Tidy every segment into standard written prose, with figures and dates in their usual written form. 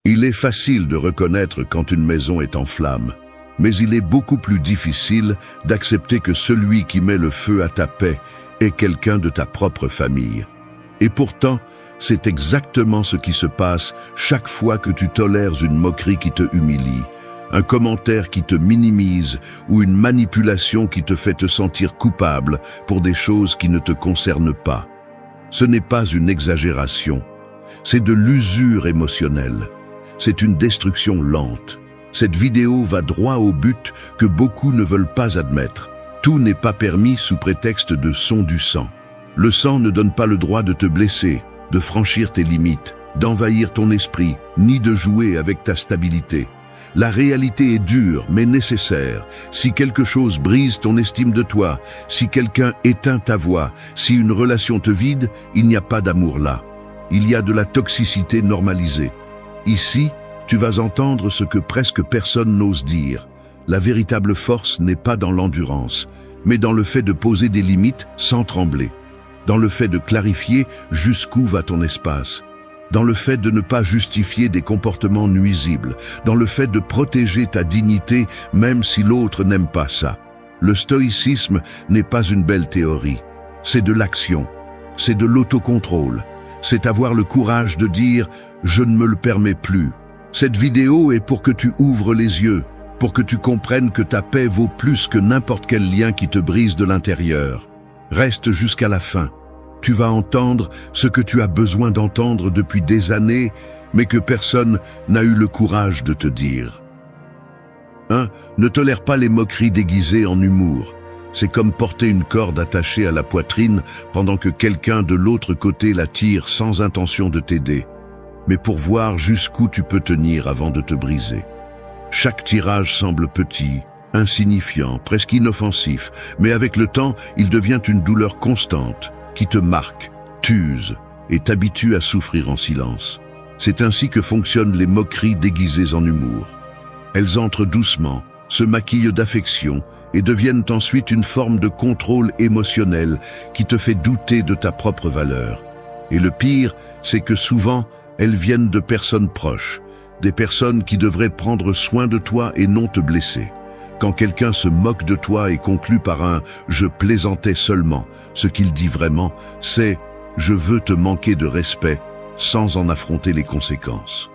Il est facile de reconnaître quand une maison est en flammes, mais il est beaucoup plus difficile d'accepter que celui qui met le feu à ta paix est quelqu'un de ta propre famille. Et pourtant, c'est exactement ce qui se passe chaque fois que tu tolères une moquerie qui te humilie, un commentaire qui te minimise ou une manipulation qui te fait te sentir coupable pour des choses qui ne te concernent pas. Ce n'est pas une exagération, c'est de l'usure émotionnelle. C'est une destruction lente. Cette vidéo va droit au but que beaucoup ne veulent pas admettre. Tout n'est pas permis sous prétexte de son du sang. Le sang ne donne pas le droit de te blesser, de franchir tes limites, d'envahir ton esprit, ni de jouer avec ta stabilité. La réalité est dure, mais nécessaire. Si quelque chose brise ton estime de toi, si quelqu'un éteint ta voix, si une relation te vide, il n'y a pas d'amour là. Il y a de la toxicité normalisée. Ici, tu vas entendre ce que presque personne n'ose dire. La véritable force n'est pas dans l'endurance, mais dans le fait de poser des limites sans trembler. Dans le fait de clarifier jusqu'où va ton espace. Dans le fait de ne pas justifier des comportements nuisibles, dans le fait de protéger ta dignité même si l'autre n'aime pas ça. Le stoïcisme n'est pas une belle théorie, c'est de l'action, c'est de l'autocontrôle, c'est avoir le courage de dire « je ne me le permets plus ». Cette vidéo est pour que tu ouvres les yeux, pour que tu comprennes que ta paix vaut plus que n'importe quel lien qui te brise de l'intérieur. Reste jusqu'à la fin. Tu vas entendre ce que tu as besoin d'entendre depuis des années, mais que personne n'a eu le courage de te dire. 1. Ne tolère pas les moqueries déguisées en humour. C'est comme porter une corde attachée à la poitrine pendant que quelqu'un de l'autre côté la tire sans intention de t'aider, mais pour voir jusqu'où tu peux tenir avant de te briser. Chaque tirage semble petit, insignifiant, presque inoffensif, mais avec le temps, il devient une douleur constante, qui te marque, t'use et t'habitue à souffrir en silence. C'est ainsi que fonctionnent les moqueries déguisées en humour. Elles entrent doucement, se maquillent d'affection et deviennent ensuite une forme de contrôle émotionnel qui te fait douter de ta propre valeur. Et le pire, c'est que souvent, elles viennent de personnes proches, des personnes qui devraient prendre soin de toi et non te blesser. Quand quelqu'un se moque de toi et conclut par un « je plaisantais seulement », ce qu'il dit vraiment, c'est « je veux te manquer de respect » sans en affronter les conséquences.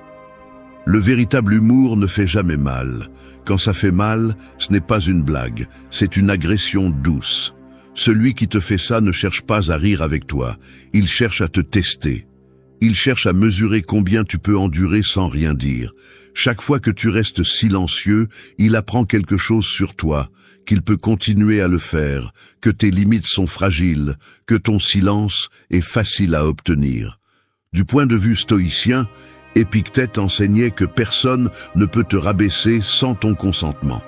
Le véritable humour ne fait jamais mal. Quand ça fait mal, ce n'est pas une blague, c'est une agression douce. Celui qui te fait ça ne cherche pas à rire avec toi, il cherche à te tester. Il cherche à mesurer combien tu peux endurer sans rien dire. Chaque fois que tu restes silencieux, il apprend quelque chose sur toi, qu'il peut continuer à le faire, que tes limites sont fragiles, que ton silence est facile à obtenir. Du point de vue stoïcien, Épictète enseignait que personne ne peut te rabaisser sans ton consentement.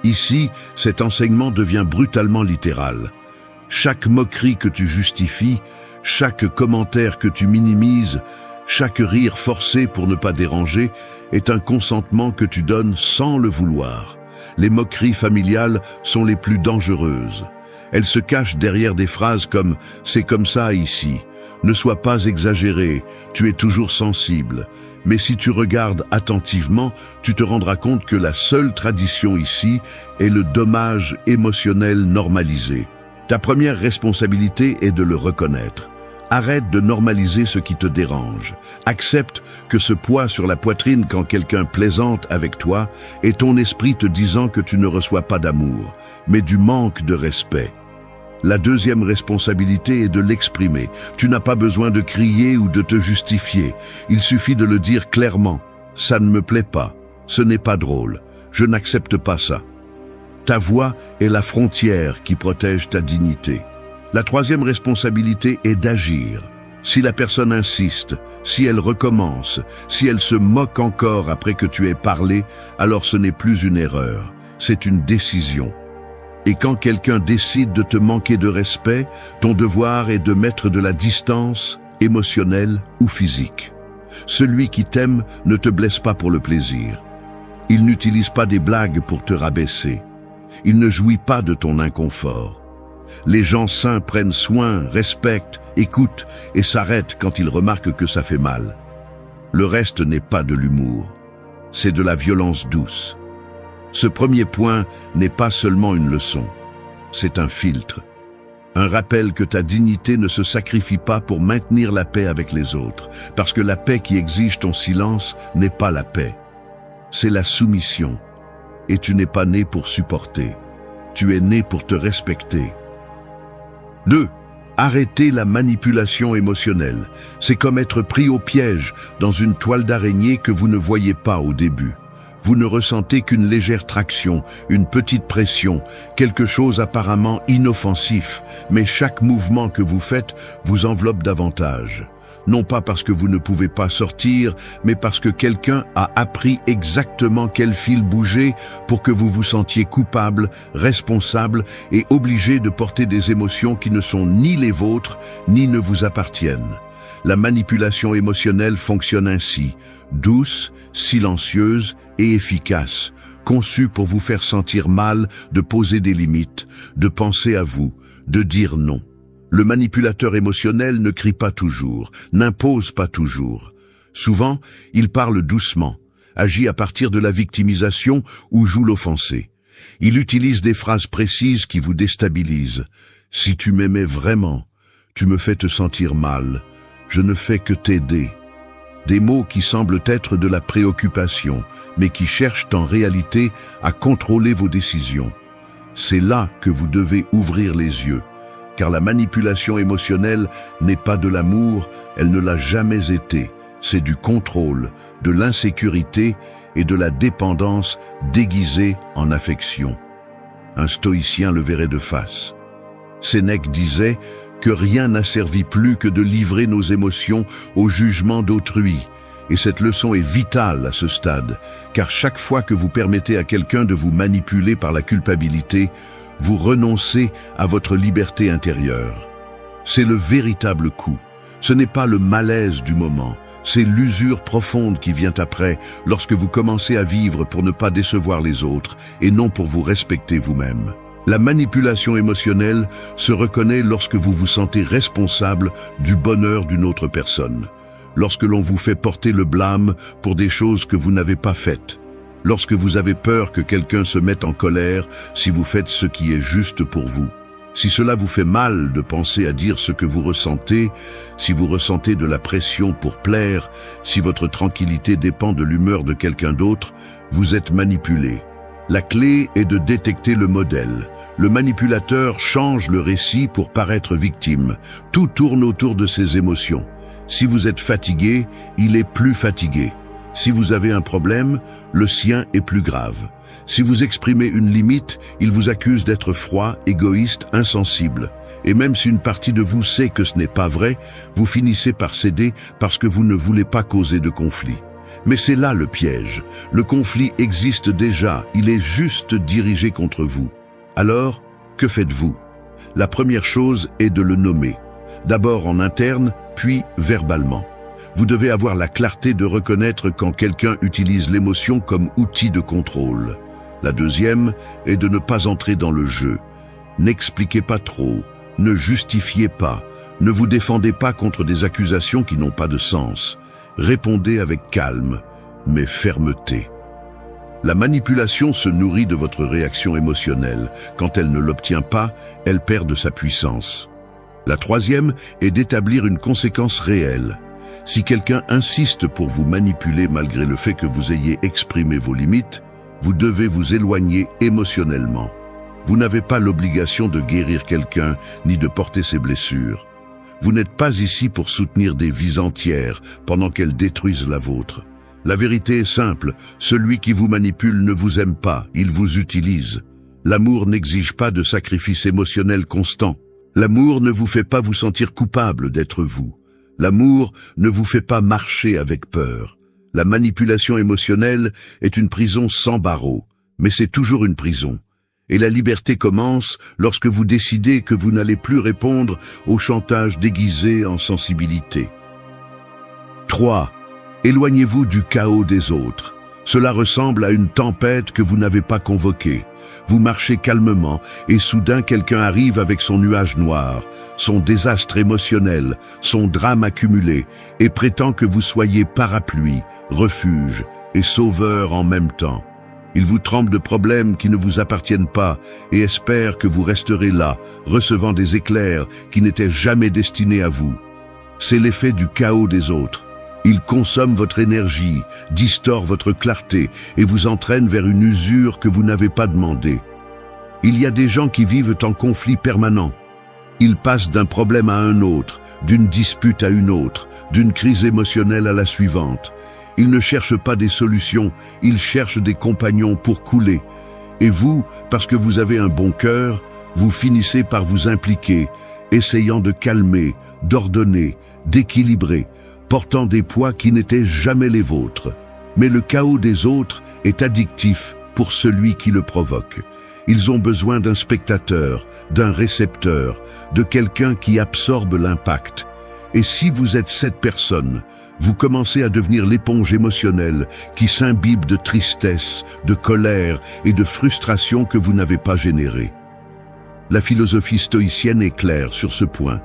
Ici, cet enseignement devient brutalement littéral. Chaque moquerie que tu justifies, chaque commentaire que tu minimises, chaque rire forcé pour ne pas déranger est un consentement que tu donnes sans le vouloir. Les moqueries familiales sont les plus dangereuses. Elles se cachent derrière des phrases comme « c'est comme ça ici », « ne sois pas exagéré, tu es toujours sensible ». Mais si tu regardes attentivement, tu te rendras compte que la seule tradition ici est le dommage émotionnel normalisé. Ta première responsabilité est de le reconnaître. Arrête de normaliser ce qui te dérange. Accepte que ce poids sur la poitrine quand quelqu'un plaisante avec toi est ton esprit te disant que tu ne reçois pas d'amour, mais du manque de respect. La deuxième responsabilité est de l'exprimer. Tu n'as pas besoin de crier ou de te justifier. Il suffit de le dire clairement. Ça ne me plaît pas. Ce n'est pas drôle. Je n'accepte pas ça. Ta voix est la frontière qui protège ta dignité. La troisième responsabilité est d'agir. Si la personne insiste, si elle recommence, si elle se moque encore après que tu aies parlé, alors ce n'est plus une erreur, c'est une décision. Et quand quelqu'un décide de te manquer de respect, ton devoir est de mettre de la distance, émotionnelle ou physique. Celui qui t'aime ne te blesse pas pour le plaisir. Il n'utilise pas des blagues pour te rabaisser. Il ne jouit pas de ton inconfort. Les gens sains prennent soin, respectent, écoutent et s'arrêtent quand ils remarquent que ça fait mal. Le reste n'est pas de l'humour. C'est de la violence douce. Ce premier point n'est pas seulement une leçon. C'est un filtre. Un rappel que ta dignité ne se sacrifie pas pour maintenir la paix avec les autres, parce que la paix qui exige ton silence n'est pas la paix. C'est la soumission. Et tu n'es pas né pour supporter. Tu es né pour te respecter. 2. Arrêter la manipulation émotionnelle. C'est comme être pris au piège dans une toile d'araignée que vous ne voyez pas au début. Vous ne ressentez qu'une légère traction, une petite pression, quelque chose apparemment inoffensif, mais chaque mouvement que vous faites vous enveloppe davantage. Non pas parce que vous ne pouvez pas sortir, mais parce que quelqu'un a appris exactement quel fil bouger pour que vous vous sentiez coupable, responsable et obligé de porter des émotions qui ne sont ni les vôtres, ni ne vous appartiennent. La manipulation émotionnelle fonctionne ainsi, douce, silencieuse et efficace, conçue pour vous faire sentir mal, de poser des limites, de penser à vous, de dire non. Le manipulateur émotionnel ne crie pas toujours, n'impose pas toujours. Souvent, il parle doucement, agit à partir de la victimisation ou joue l'offensé. Il utilise des phrases précises qui vous déstabilisent. « Si tu m'aimais vraiment, tu me fais te sentir mal. Je ne fais que t'aider. » Des mots qui semblent être de la préoccupation, mais qui cherchent en réalité à contrôler vos décisions. C'est là que vous devez ouvrir les yeux, car la manipulation émotionnelle n'est pas de l'amour, elle ne l'a jamais été. C'est du contrôle, de l'insécurité et de la dépendance déguisée en affection. Un stoïcien le verrait de face. Sénèque disait que rien n'a servi plus que de livrer nos émotions au jugement d'autrui. Et cette leçon est vitale à ce stade, car chaque fois que vous permettez à quelqu'un de vous manipuler par la culpabilité, vous renoncez à votre liberté intérieure. C'est le véritable coup. Ce n'est pas le malaise du moment, c'est l'usure profonde qui vient après, lorsque vous commencez à vivre pour ne pas décevoir les autres et non pour vous respecter vous-même. La manipulation émotionnelle se reconnaît lorsque vous vous sentez responsable du bonheur d'une autre personne, lorsque l'on vous fait porter le blâme pour des choses que vous n'avez pas faites, lorsque vous avez peur que quelqu'un se mette en colère si vous faites ce qui est juste pour vous. Si cela vous fait mal de penser à dire ce que vous ressentez, si vous ressentez de la pression pour plaire, si votre tranquillité dépend de l'humeur de quelqu'un d'autre, vous êtes manipulé. La clé est de détecter le modèle. Le manipulateur change le récit pour paraître victime. Tout tourne autour de ses émotions. Si vous êtes fatigué, il est plus fatigué. Si vous avez un problème, le sien est plus grave. Si vous exprimez une limite, il vous accuse d'être froid, égoïste, insensible. Et même si une partie de vous sait que ce n'est pas vrai, vous finissez par céder parce que vous ne voulez pas causer de conflit. Mais c'est là le piège. Le conflit existe déjà, il est juste dirigé contre vous. Alors, que faites-vous? La première chose est de le nommer. D'abord en interne, puis verbalement. Vous devez avoir la clarté de reconnaître quand quelqu'un utilise l'émotion comme outil de contrôle. La deuxième est de ne pas entrer dans le jeu. N'expliquez pas trop, ne justifiez pas, ne vous défendez pas contre des accusations qui n'ont pas de sens. Répondez avec calme, mais fermeté. La manipulation se nourrit de votre réaction émotionnelle. Quand elle ne l'obtient pas, elle perd de sa puissance. La troisième est d'établir une conséquence réelle. Si quelqu'un insiste pour vous manipuler malgré le fait que vous ayez exprimé vos limites, vous devez vous éloigner émotionnellement. Vous n'avez pas l'obligation de guérir quelqu'un ni de porter ses blessures. Vous n'êtes pas ici pour soutenir des vies entières pendant qu'elles détruisent la vôtre. La vérité est simple, celui qui vous manipule ne vous aime pas, il vous utilise. L'amour n'exige pas de sacrifice émotionnel constant. L'amour ne vous fait pas vous sentir coupable d'être vous. L'amour ne vous fait pas marcher avec peur. La manipulation émotionnelle est une prison sans barreaux, mais c'est toujours une prison. Et la liberté commence lorsque vous décidez que vous n'allez plus répondre au chantage déguisé en sensibilité. 3. Éloignez-vous du chaos des autres. Cela ressemble à une tempête que vous n'avez pas convoquée. Vous marchez calmement et soudain quelqu'un arrive avec son nuage noir, son désastre émotionnel, son drame accumulé et prétend que vous soyez parapluie, refuge et sauveur en même temps. Il vous trempe de problèmes qui ne vous appartiennent pas et espère que vous resterez là, recevant des éclairs qui n'étaient jamais destinés à vous. C'est l'effet du chaos des autres. Il consomme votre énergie, distord votre clarté et vous entraîne vers une usure que vous n'avez pas demandée. Il y a des gens qui vivent en conflit permanent. Ils passent d'un problème à un autre, d'une dispute à une autre, d'une crise émotionnelle à la suivante. Ils ne cherchent pas des solutions, ils cherchent des compagnons pour couler. Et vous, parce que vous avez un bon cœur, vous finissez par vous impliquer, essayant de calmer, d'ordonner, d'équilibrer, portant des poids qui n'étaient jamais les vôtres. Mais le chaos des autres est addictif pour celui qui le provoque. Ils ont besoin d'un spectateur, d'un récepteur, de quelqu'un qui absorbe l'impact. Et si vous êtes cette personne, vous commencez à devenir l'éponge émotionnelle qui s'imbibe de tristesse, de colère et de frustration que vous n'avez pas générée. La philosophie stoïcienne est claire sur ce point.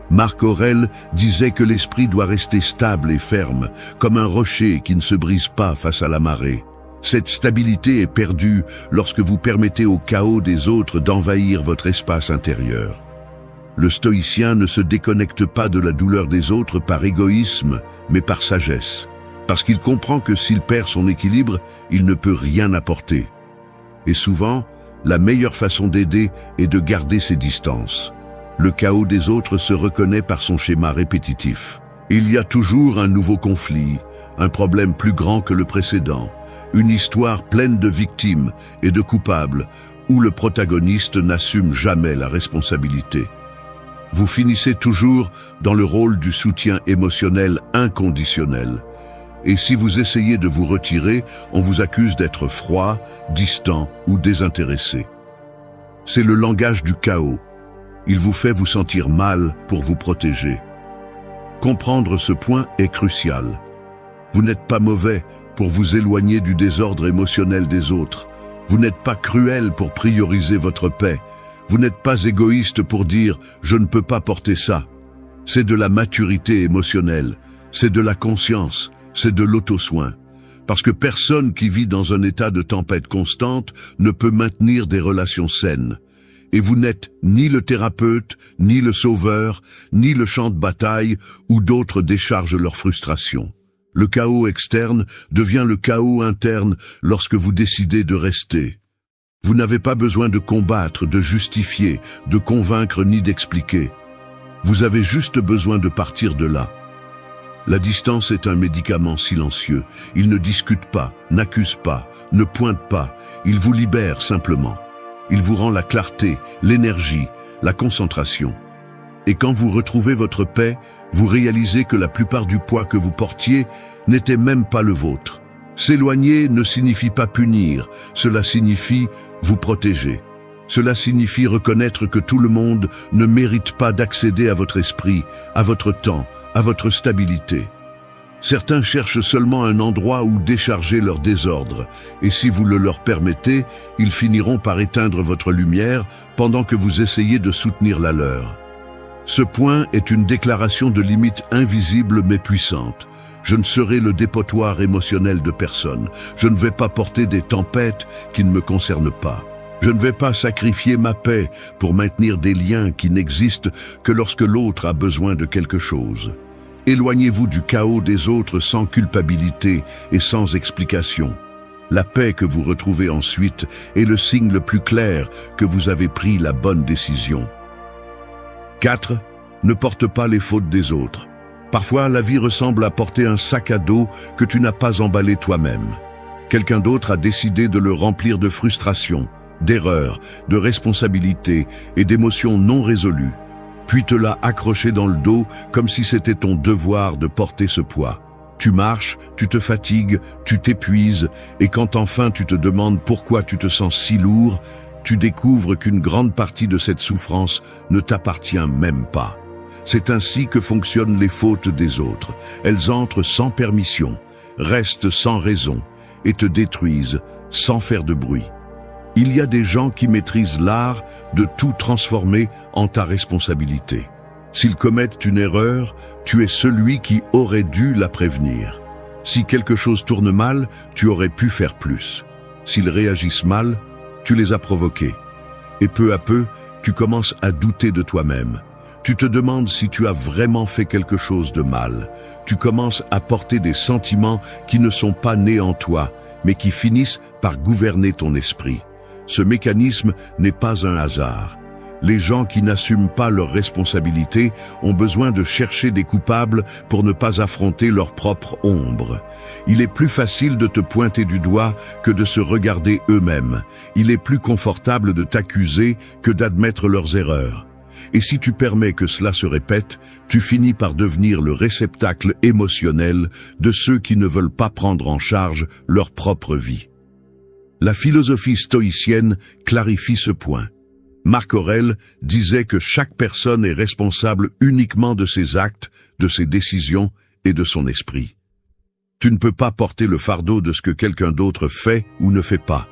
Marc Aurèle disait que l'esprit doit rester stable et ferme, comme un rocher qui ne se brise pas face à la marée. Cette stabilité est perdue lorsque vous permettez au chaos des autres d'envahir votre espace intérieur. Le stoïcien ne se déconnecte pas de la douleur des autres par égoïsme, mais par sagesse, parce qu'il comprend que s'il perd son équilibre, il ne peut rien apporter. Et souvent, la meilleure façon d'aider est de garder ses distances. Le chaos des autres se reconnaît par son schéma répétitif. Il y a toujours un nouveau conflit, un problème plus grand que le précédent, une histoire pleine de victimes et de coupables, où le protagoniste n'assume jamais la responsabilité. Vous finissez toujours dans le rôle du soutien émotionnel inconditionnel. Et si vous essayez de vous retirer, on vous accuse d'être froid, distant ou désintéressé. C'est le langage du chaos. Il vous fait vous sentir mal pour vous protéger. Comprendre ce point est crucial. Vous n'êtes pas mauvais pour vous éloigner du désordre émotionnel des autres. Vous n'êtes pas cruel pour prioriser votre paix. Vous n'êtes pas égoïste pour dire « je ne peux pas porter ça ». C'est de la maturité émotionnelle, c'est de la conscience, c'est de l'auto-soin. Parce que personne qui vit dans un état de tempête constante ne peut maintenir des relations saines. Et vous n'êtes ni le thérapeute, ni le sauveur, ni le champ de bataille où d'autres déchargent leur frustration. Le chaos externe devient le chaos interne lorsque vous décidez de rester. Vous n'avez pas besoin de combattre, de justifier, de convaincre ni d'expliquer. Vous avez juste besoin de partir de là. La distance est un médicament silencieux. Il ne discute pas, n'accuse pas, ne pointe pas. Il vous libère simplement. Il vous rend la clarté, l'énergie, la concentration. Et quand vous retrouvez votre paix, vous réalisez que la plupart du poids que vous portiez n'était même pas le vôtre. S'éloigner ne signifie pas punir, cela signifie vous protéger. Cela signifie reconnaître que tout le monde ne mérite pas d'accéder à votre esprit, à votre temps, à votre stabilité. Certains cherchent seulement un endroit où décharger leur désordre, et si vous le leur permettez, ils finiront par éteindre votre lumière pendant que vous essayez de soutenir la leur. Ce point est une déclaration de limite invisible mais puissante. Je ne serai le dépotoir émotionnel de personne. Je ne vais pas porter des tempêtes qui ne me concernent pas. Je ne vais pas sacrifier ma paix pour maintenir des liens qui n'existent que lorsque l'autre a besoin de quelque chose. Éloignez-vous du chaos des autres sans culpabilité et sans explication. La paix que vous retrouvez ensuite est le signe le plus clair que vous avez pris la bonne décision. 4. Ne porte pas les fautes des autres. Parfois, la vie ressemble à porter un sac à dos que tu n'as pas emballé toi-même. Quelqu'un d'autre a décidé de le remplir de frustration, d'erreurs, de responsabilités et d'émotions non résolues, puis te l'a accroché dans le dos comme si c'était ton devoir de porter ce poids. Tu marches, tu te fatigues, tu t'épuises, et quand enfin tu te demandes pourquoi tu te sens si lourd, tu découvres qu'une grande partie de cette souffrance ne t'appartient même pas. C'est ainsi que fonctionnent les fautes des autres. Elles entrent sans permission, restent sans raison, et te détruisent sans faire de bruit. Il y a des gens qui maîtrisent l'art de tout transformer en ta responsabilité. S'ils commettent une erreur, tu es celui qui aurait dû la prévenir. Si quelque chose tourne mal, tu aurais pu faire plus. S'ils réagissent mal, tu les as provoqués. Et peu à peu, tu commences à douter de toi-même. Tu te demandes si tu as vraiment fait quelque chose de mal. Tu commences à porter des sentiments qui ne sont pas nés en toi, mais qui finissent par gouverner ton esprit. Ce mécanisme n'est pas un hasard. Les gens qui n'assument pas leurs responsabilités ont besoin de chercher des coupables pour ne pas affronter leur propre ombre. Il est plus facile de te pointer du doigt que de se regarder eux-mêmes. Il est plus confortable de t'accuser que d'admettre leurs erreurs. Et si tu permets que cela se répète, tu finis par devenir le réceptacle émotionnel de ceux qui ne veulent pas prendre en charge leur propre vie. La philosophie stoïcienne clarifie ce point. Marc Aurèle disait que chaque personne est responsable uniquement de ses actes, de ses décisions et de son esprit. Tu ne peux pas porter le fardeau de ce que quelqu'un d'autre fait ou ne fait pas.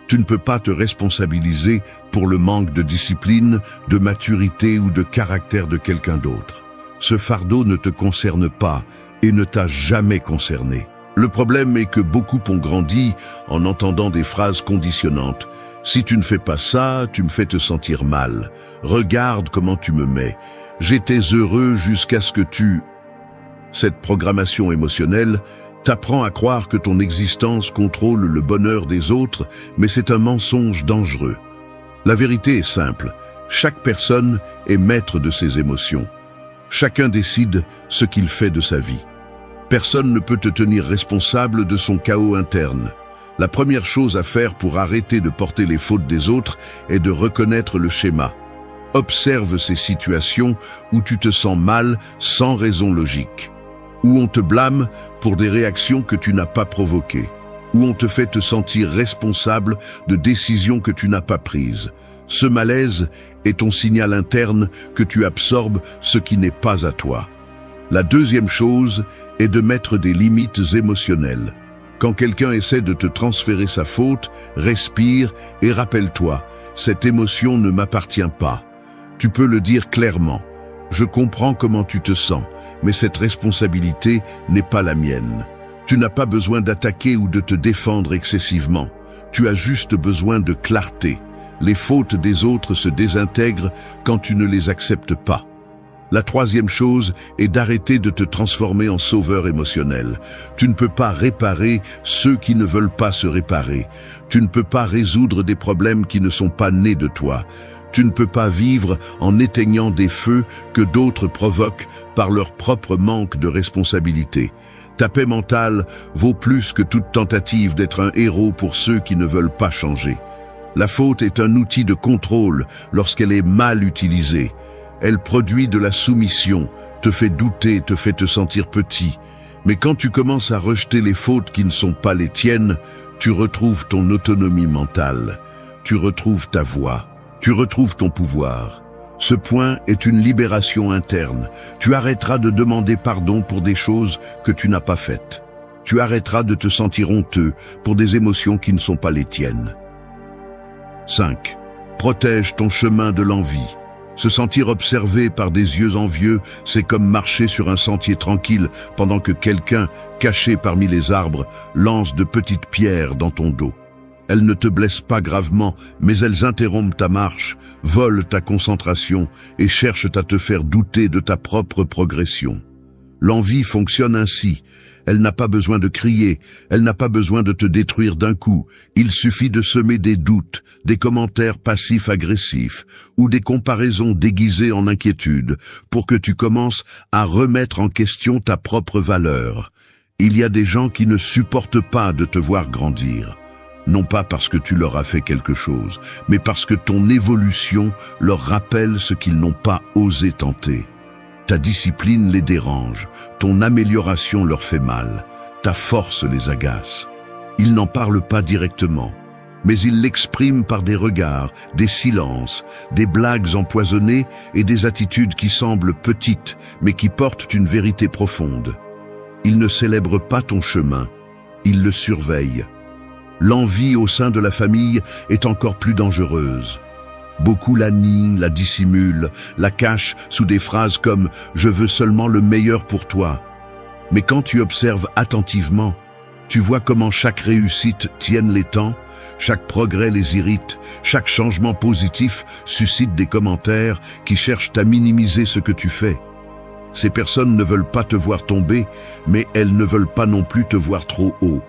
Tu ne peux pas te responsabiliser pour le manque de discipline, de maturité ou de caractère de quelqu'un d'autre. Ce fardeau ne te concerne pas et ne t'a jamais concerné. Le problème est que beaucoup ont grandi en entendant des phrases conditionnantes. Si tu ne fais pas ça, tu me fais te sentir mal. Regarde comment tu me mets. J'étais heureux jusqu'à ce que tu... Cette programmation émotionnelle t'apprend à croire que ton existence contrôle le bonheur des autres, mais c'est un mensonge dangereux. La vérité est simple. Chaque personne est maître de ses émotions. Chacun décide ce qu'il fait de sa vie. Personne ne peut te tenir responsable de son chaos interne. La première chose à faire pour arrêter de porter les fautes des autres est de reconnaître le schéma. Observe ces situations où tu te sens mal sans raison logique, où on te blâme pour des réactions que tu n'as pas provoquées, où on te fait te sentir responsable de décisions que tu n'as pas prises. Ce malaise est ton signal interne que tu absorbes ce qui n'est pas à toi. La deuxième chose est de mettre des limites émotionnelles. Quand quelqu'un essaie de te transférer sa faute, respire et rappelle-toi, cette émotion ne m'appartient pas. Tu peux le dire clairement. Je comprends comment tu te sens, mais cette responsabilité n'est pas la mienne. Tu n'as pas besoin d'attaquer ou de te défendre excessivement. Tu as juste besoin de clarté. Les fautes des autres se désintègrent quand tu ne les acceptes pas. La troisième chose est d'arrêter de te transformer en sauveur émotionnel. Tu ne peux pas réparer ceux qui ne veulent pas se réparer. Tu ne peux pas résoudre des problèmes qui ne sont pas nés de toi. Tu ne peux pas vivre en éteignant des feux que d'autres provoquent par leur propre manque de responsabilité. Ta paix mentale vaut plus que toute tentative d'être un héros pour ceux qui ne veulent pas changer. La faute est un outil de contrôle lorsqu'elle est mal utilisée. Elle produit de la soumission, te fait douter, te fait te sentir petit. Mais quand tu commences à rejeter les fautes qui ne sont pas les tiennes, tu retrouves ton autonomie mentale. Tu retrouves ta voix. Tu retrouves ton pouvoir. Ce point est une libération interne. Tu arrêteras de demander pardon pour des choses que tu n'as pas faites. Tu arrêteras de te sentir honteux pour des émotions qui ne sont pas les tiennes. 5. Protège ton chemin de l'envie. Se sentir observé par des yeux envieux, c'est comme marcher sur un sentier tranquille pendant que quelqu'un, caché parmi les arbres, lance de petites pierres dans ton dos. Elles ne te blessent pas gravement, mais elles interrompent ta marche, volent ta concentration et cherchent à te faire douter de ta propre progression. L'envie fonctionne ainsi. Elle n'a pas besoin de crier, elle n'a pas besoin de te détruire d'un coup. Il suffit de semer des doutes, des commentaires passifs-agressifs ou des comparaisons déguisées en inquiétude pour que tu commences à remettre en question ta propre valeur. Il y a des gens qui ne supportent pas de te voir grandir. Non pas parce que tu leur as fait quelque chose, mais parce que ton évolution leur rappelle ce qu'ils n'ont pas osé tenter. Ta discipline les dérange, ton amélioration leur fait mal, ta force les agace. Ils n'en parlent pas directement, mais ils l'expriment par des regards, des silences, des blagues empoisonnées et des attitudes qui semblent petites, mais qui portent une vérité profonde. Ils ne célèbrent pas ton chemin, ils le surveillent. L'envie au sein de la famille est encore plus dangereuse. Beaucoup la nient, la dissimulent, la cachent sous des phrases comme « je veux seulement le meilleur pour toi ». Mais quand tu observes attentivement, tu vois comment chaque réussite tienne les temps, chaque progrès les irrite, chaque changement positif suscite des commentaires qui cherchent à minimiser ce que tu fais. Ces personnes ne veulent pas te voir tomber, mais elles ne veulent pas non plus te voir trop haut.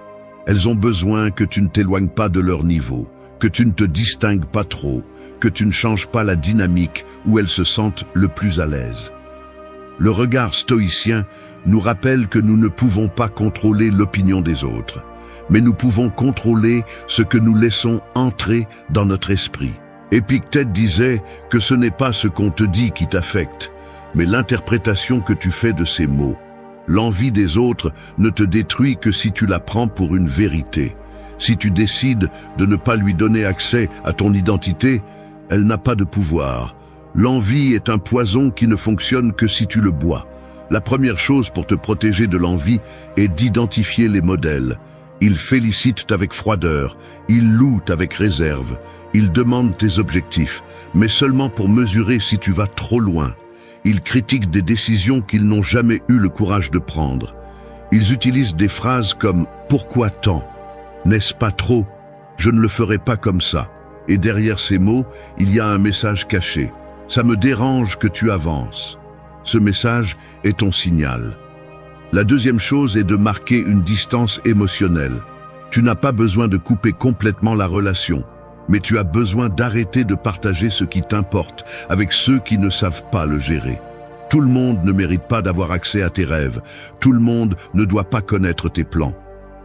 Elles ont besoin que tu ne t'éloignes pas de leur niveau, que tu ne te distingues pas trop, que tu ne changes pas la dynamique où elles se sentent le plus à l'aise. Le regard stoïcien nous rappelle que nous ne pouvons pas contrôler l'opinion des autres, mais nous pouvons contrôler ce que nous laissons entrer dans notre esprit. Épictète disait que ce n'est pas ce qu'on te dit qui t'affecte, mais l'interprétation que tu fais de ces mots. L'envie des autres ne te détruit que si tu la prends pour une vérité. Si tu décides de ne pas lui donner accès à ton identité, elle n'a pas de pouvoir. L'envie est un poison qui ne fonctionne que si tu le bois. La première chose pour te protéger de l'envie est d'identifier les modèles. Ils félicitent avec froideur, ils louent avec réserve, ils demandent tes objectifs, mais seulement pour mesurer si tu vas trop loin. Ils critiquent des décisions qu'ils n'ont jamais eu le courage de prendre. Ils utilisent des phrases comme « Pourquoi tant ? N'est-ce pas trop ? Je ne le ferai pas comme ça ». Et derrière ces mots, il y a un message caché. « Ça me dérange que tu avances ». Ce message est ton signal. La deuxième chose est de marquer une distance émotionnelle. Tu n'as pas besoin de couper complètement la relation, mais tu as besoin d'arrêter de partager ce qui t'importe avec ceux qui ne savent pas le gérer. Tout le monde ne mérite pas d'avoir accès à tes rêves. Tout le monde ne doit pas connaître tes plans.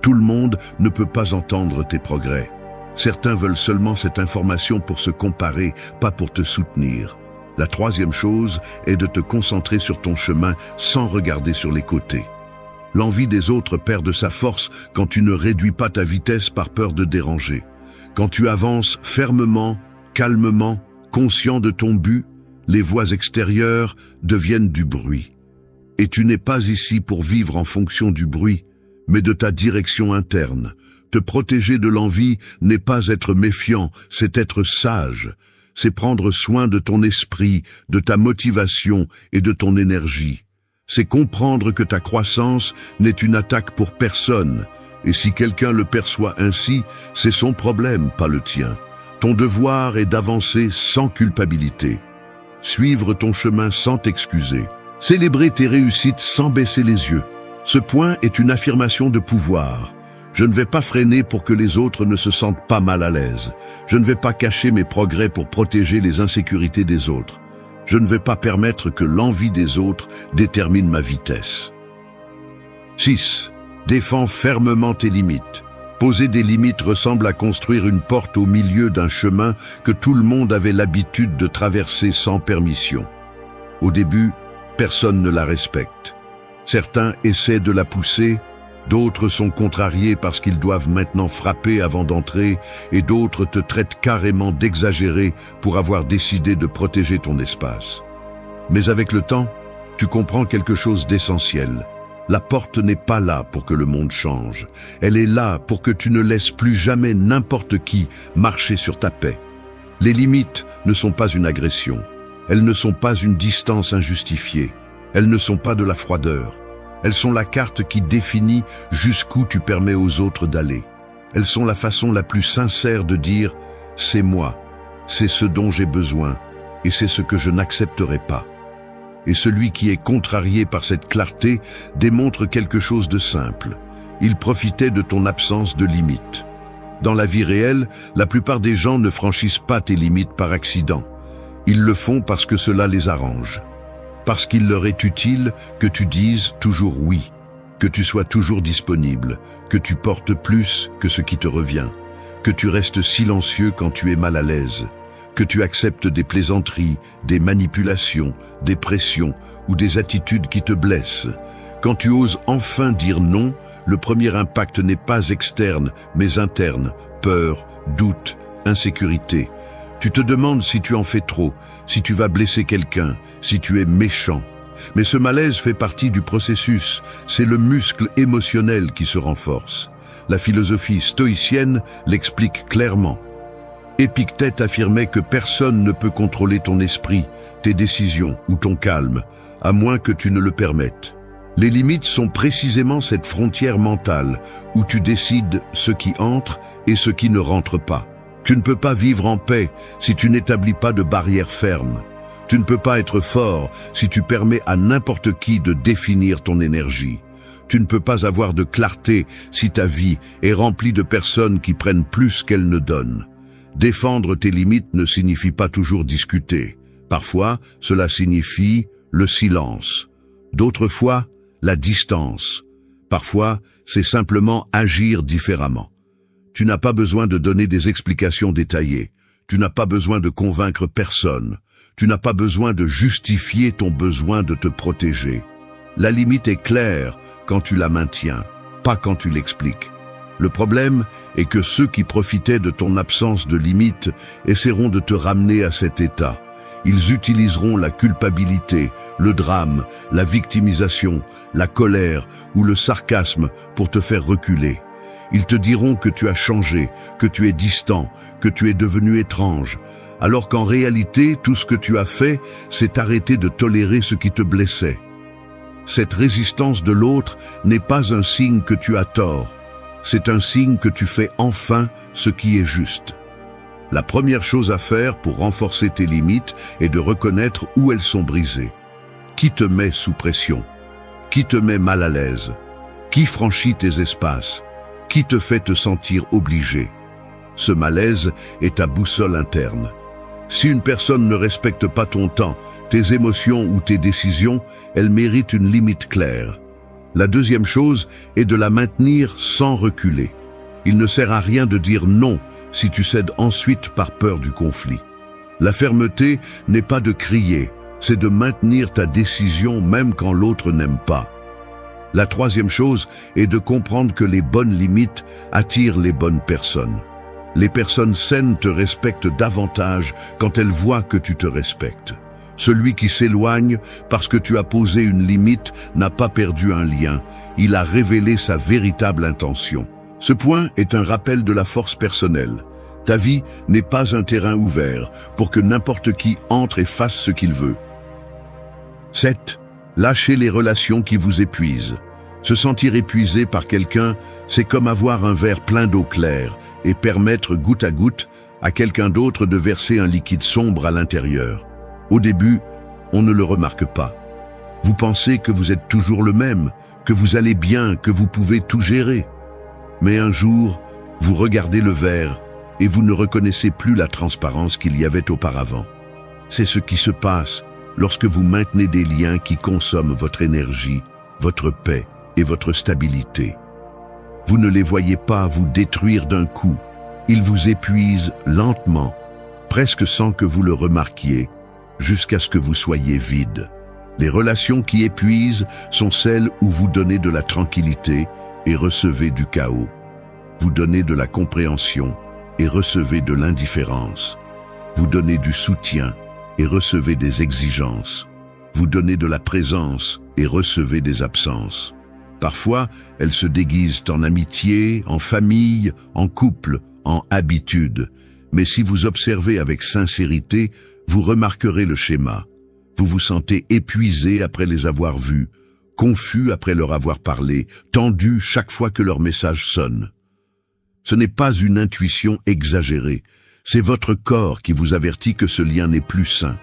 Tout le monde ne peut pas entendre tes progrès. Certains veulent seulement cette information pour se comparer, pas pour te soutenir. La troisième chose est de te concentrer sur ton chemin sans regarder sur les côtés. L'envie des autres perd de sa force quand tu ne réduis pas ta vitesse par peur de déranger. Quand tu avances fermement, calmement, conscient de ton but, les voix extérieures deviennent du bruit. Et tu n'es pas ici pour vivre en fonction du bruit, mais de ta direction interne. Te protéger de l'envie n'est pas être méfiant, c'est être sage. C'est prendre soin de ton esprit, de ta motivation et de ton énergie. C'est comprendre que ta croissance n'est une attaque pour personne. Et si quelqu'un le perçoit ainsi, c'est son problème, pas le tien. Ton devoir est d'avancer sans culpabilité. Suivre ton chemin sans t'excuser. Célébrer tes réussites sans baisser les yeux. Ce point est une affirmation de pouvoir. Je ne vais pas freiner pour que les autres ne se sentent pas mal à l'aise. Je ne vais pas cacher mes progrès pour protéger les insécurités des autres. Je ne vais pas permettre que l'envie des autres détermine ma vitesse. 6. Défends fermement tes limites. Poser des limites ressemble à construire une porte au milieu d'un chemin que tout le monde avait l'habitude de traverser sans permission. Au début, personne ne la respecte. Certains essaient de la pousser, d'autres sont contrariés parce qu'ils doivent maintenant frapper avant d'entrer, et d'autres te traitent carrément d'exagéré pour avoir décidé de protéger ton espace. Mais avec le temps, tu comprends quelque chose d'essentiel. La porte n'est pas là pour que le monde change. Elle est là pour que tu ne laisses plus jamais n'importe qui marcher sur ta paix. Les limites ne sont pas une agression. Elles ne sont pas une distance injustifiée. Elles ne sont pas de la froideur. Elles sont la carte qui définit jusqu'où tu permets aux autres d'aller. Elles sont la façon la plus sincère de dire « c'est moi, c'est ce dont j'ai besoin et c'est ce que je n'accepterai pas ». Et celui qui est contrarié par cette clarté démontre quelque chose de simple. Il profitait de ton absence de limites. Dans la vie réelle, la plupart des gens ne franchissent pas tes limites par accident. Ils le font parce que cela les arrange. Parce qu'il leur est utile que tu dises toujours oui, que tu sois toujours disponible, que tu portes plus que ce qui te revient, que tu restes silencieux quand tu es mal à l'aise, que tu acceptes des plaisanteries, des manipulations, des pressions ou des attitudes qui te blessent. Quand tu oses enfin dire non, le premier impact n'est pas externe, mais interne. Peur, doute, insécurité. Tu te demandes si tu en fais trop, si tu vas blesser quelqu'un, si tu es méchant. Mais ce malaise fait partie du processus, c'est le muscle émotionnel qui se renforce. La philosophie stoïcienne l'explique clairement. Épictète affirmait que personne ne peut contrôler ton esprit, tes décisions ou ton calme, à moins que tu ne le permettes. Les limites sont précisément cette frontière mentale où tu décides ce qui entre et ce qui ne rentre pas. Tu ne peux pas vivre en paix si tu n'établis pas de barrières fermes. Tu ne peux pas être fort si tu permets à n'importe qui de définir ton énergie. Tu ne peux pas avoir de clarté si ta vie est remplie de personnes qui prennent plus qu'elles ne donnent. Défendre tes limites ne signifie pas toujours discuter. Parfois, cela signifie le silence. D'autres fois, la distance. Parfois, c'est simplement agir différemment. Tu n'as pas besoin de donner des explications détaillées. Tu n'as pas besoin de convaincre personne. Tu n'as pas besoin de justifier ton besoin de te protéger. La limite est claire quand tu la maintiens, pas quand tu l'expliques. Le problème est que ceux qui profitaient de ton absence de limite essaieront de te ramener à cet état. Ils utiliseront la culpabilité, le drame, la victimisation, la colère ou le sarcasme pour te faire reculer. Ils te diront que tu as changé, que tu es distant, que tu es devenu étrange, alors qu'en réalité, tout ce que tu as fait, c'est arrêter de tolérer ce qui te blessait. Cette résistance de l'autre n'est pas un signe que tu as tort. C'est un signe que tu fais enfin ce qui est juste. La première chose à faire pour renforcer tes limites est de reconnaître où elles sont brisées. Qui te met sous pression? Qui te met mal à l'aise? Qui franchit tes espaces? Qui te fait te sentir obligé? Ce malaise est ta boussole interne. Si une personne ne respecte pas ton temps, tes émotions ou tes décisions, elle mérite une limite claire. La deuxième chose est de la maintenir sans reculer. Il ne sert à rien de dire non si tu cèdes ensuite par peur du conflit. La fermeté n'est pas de crier, c'est de maintenir ta décision même quand l'autre n'aime pas. La troisième chose est de comprendre que les bonnes limites attirent les bonnes personnes. Les personnes saines te respectent davantage quand elles voient que tu te respectes. Celui qui s'éloigne parce que tu as posé une limite n'a pas perdu un lien, il a révélé sa véritable intention. Ce point est un rappel de la force personnelle. Ta vie n'est pas un terrain ouvert pour que n'importe qui entre et fasse ce qu'il veut. 7. Lâchez les relations qui vous épuisent. Se sentir épuisé par quelqu'un, c'est comme avoir un verre plein d'eau claire et permettre goutte à goutte à quelqu'un d'autre de verser un liquide sombre à l'intérieur. Au début, on ne le remarque pas. Vous pensez que vous êtes toujours le même, que vous allez bien, que vous pouvez tout gérer. Mais un jour, vous regardez le verre et vous ne reconnaissez plus la transparence qu'il y avait auparavant. C'est ce qui se passe lorsque vous maintenez des liens qui consomment votre énergie, votre paix et votre stabilité. Vous ne les voyez pas vous détruire d'un coup. Ils vous épuisent lentement, presque sans que vous le remarquiez, jusqu'à ce que vous soyez vide. Les relations qui épuisent sont celles où vous donnez de la tranquillité et recevez du chaos. Vous donnez de la compréhension et recevez de l'indifférence. Vous donnez du soutien et recevez des exigences. Vous donnez de la présence et recevez des absences. Parfois, elles se déguisent en amitié, en famille, en couple, en habitude. Mais si vous observez avec sincérité, vous remarquerez le schéma. Vous vous sentez épuisé après les avoir vus, confus après leur avoir parlé, tendu chaque fois que leur message sonne. Ce n'est pas une intuition exagérée, c'est votre corps qui vous avertit que ce lien n'est plus sain.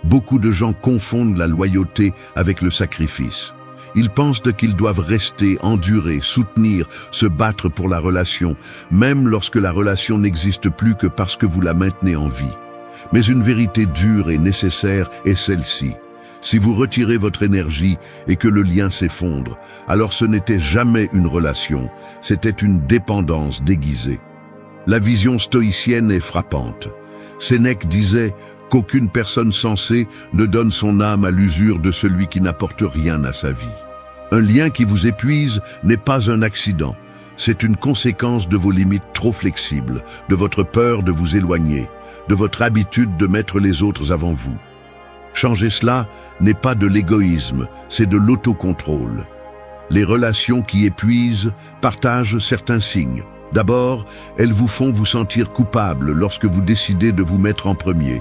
Beaucoup de gens confondent la loyauté avec le sacrifice. Ils pensent qu'ils doivent rester, endurer, soutenir, se battre pour la relation, même lorsque la relation n'existe plus que parce que vous la maintenez en vie. Mais une vérité dure et nécessaire est celle-ci. Si vous retirez votre énergie et que le lien s'effondre, alors ce n'était jamais une relation, c'était une dépendance déguisée. La vision stoïcienne est frappante. Sénèque disait qu'aucune personne sensée ne donne son âme à l'usure de celui qui n'apporte rien à sa vie. Un lien qui vous épuise n'est pas un accident, c'est une conséquence de vos limites trop flexibles, de votre peur de vous éloigner, de votre habitude de mettre les autres avant vous. Changer cela n'est pas de l'égoïsme, c'est de l'autocontrôle. Les relations qui épuisent partagent certains signes. D'abord, elles vous font vous sentir coupable lorsque vous décidez de vous mettre en premier.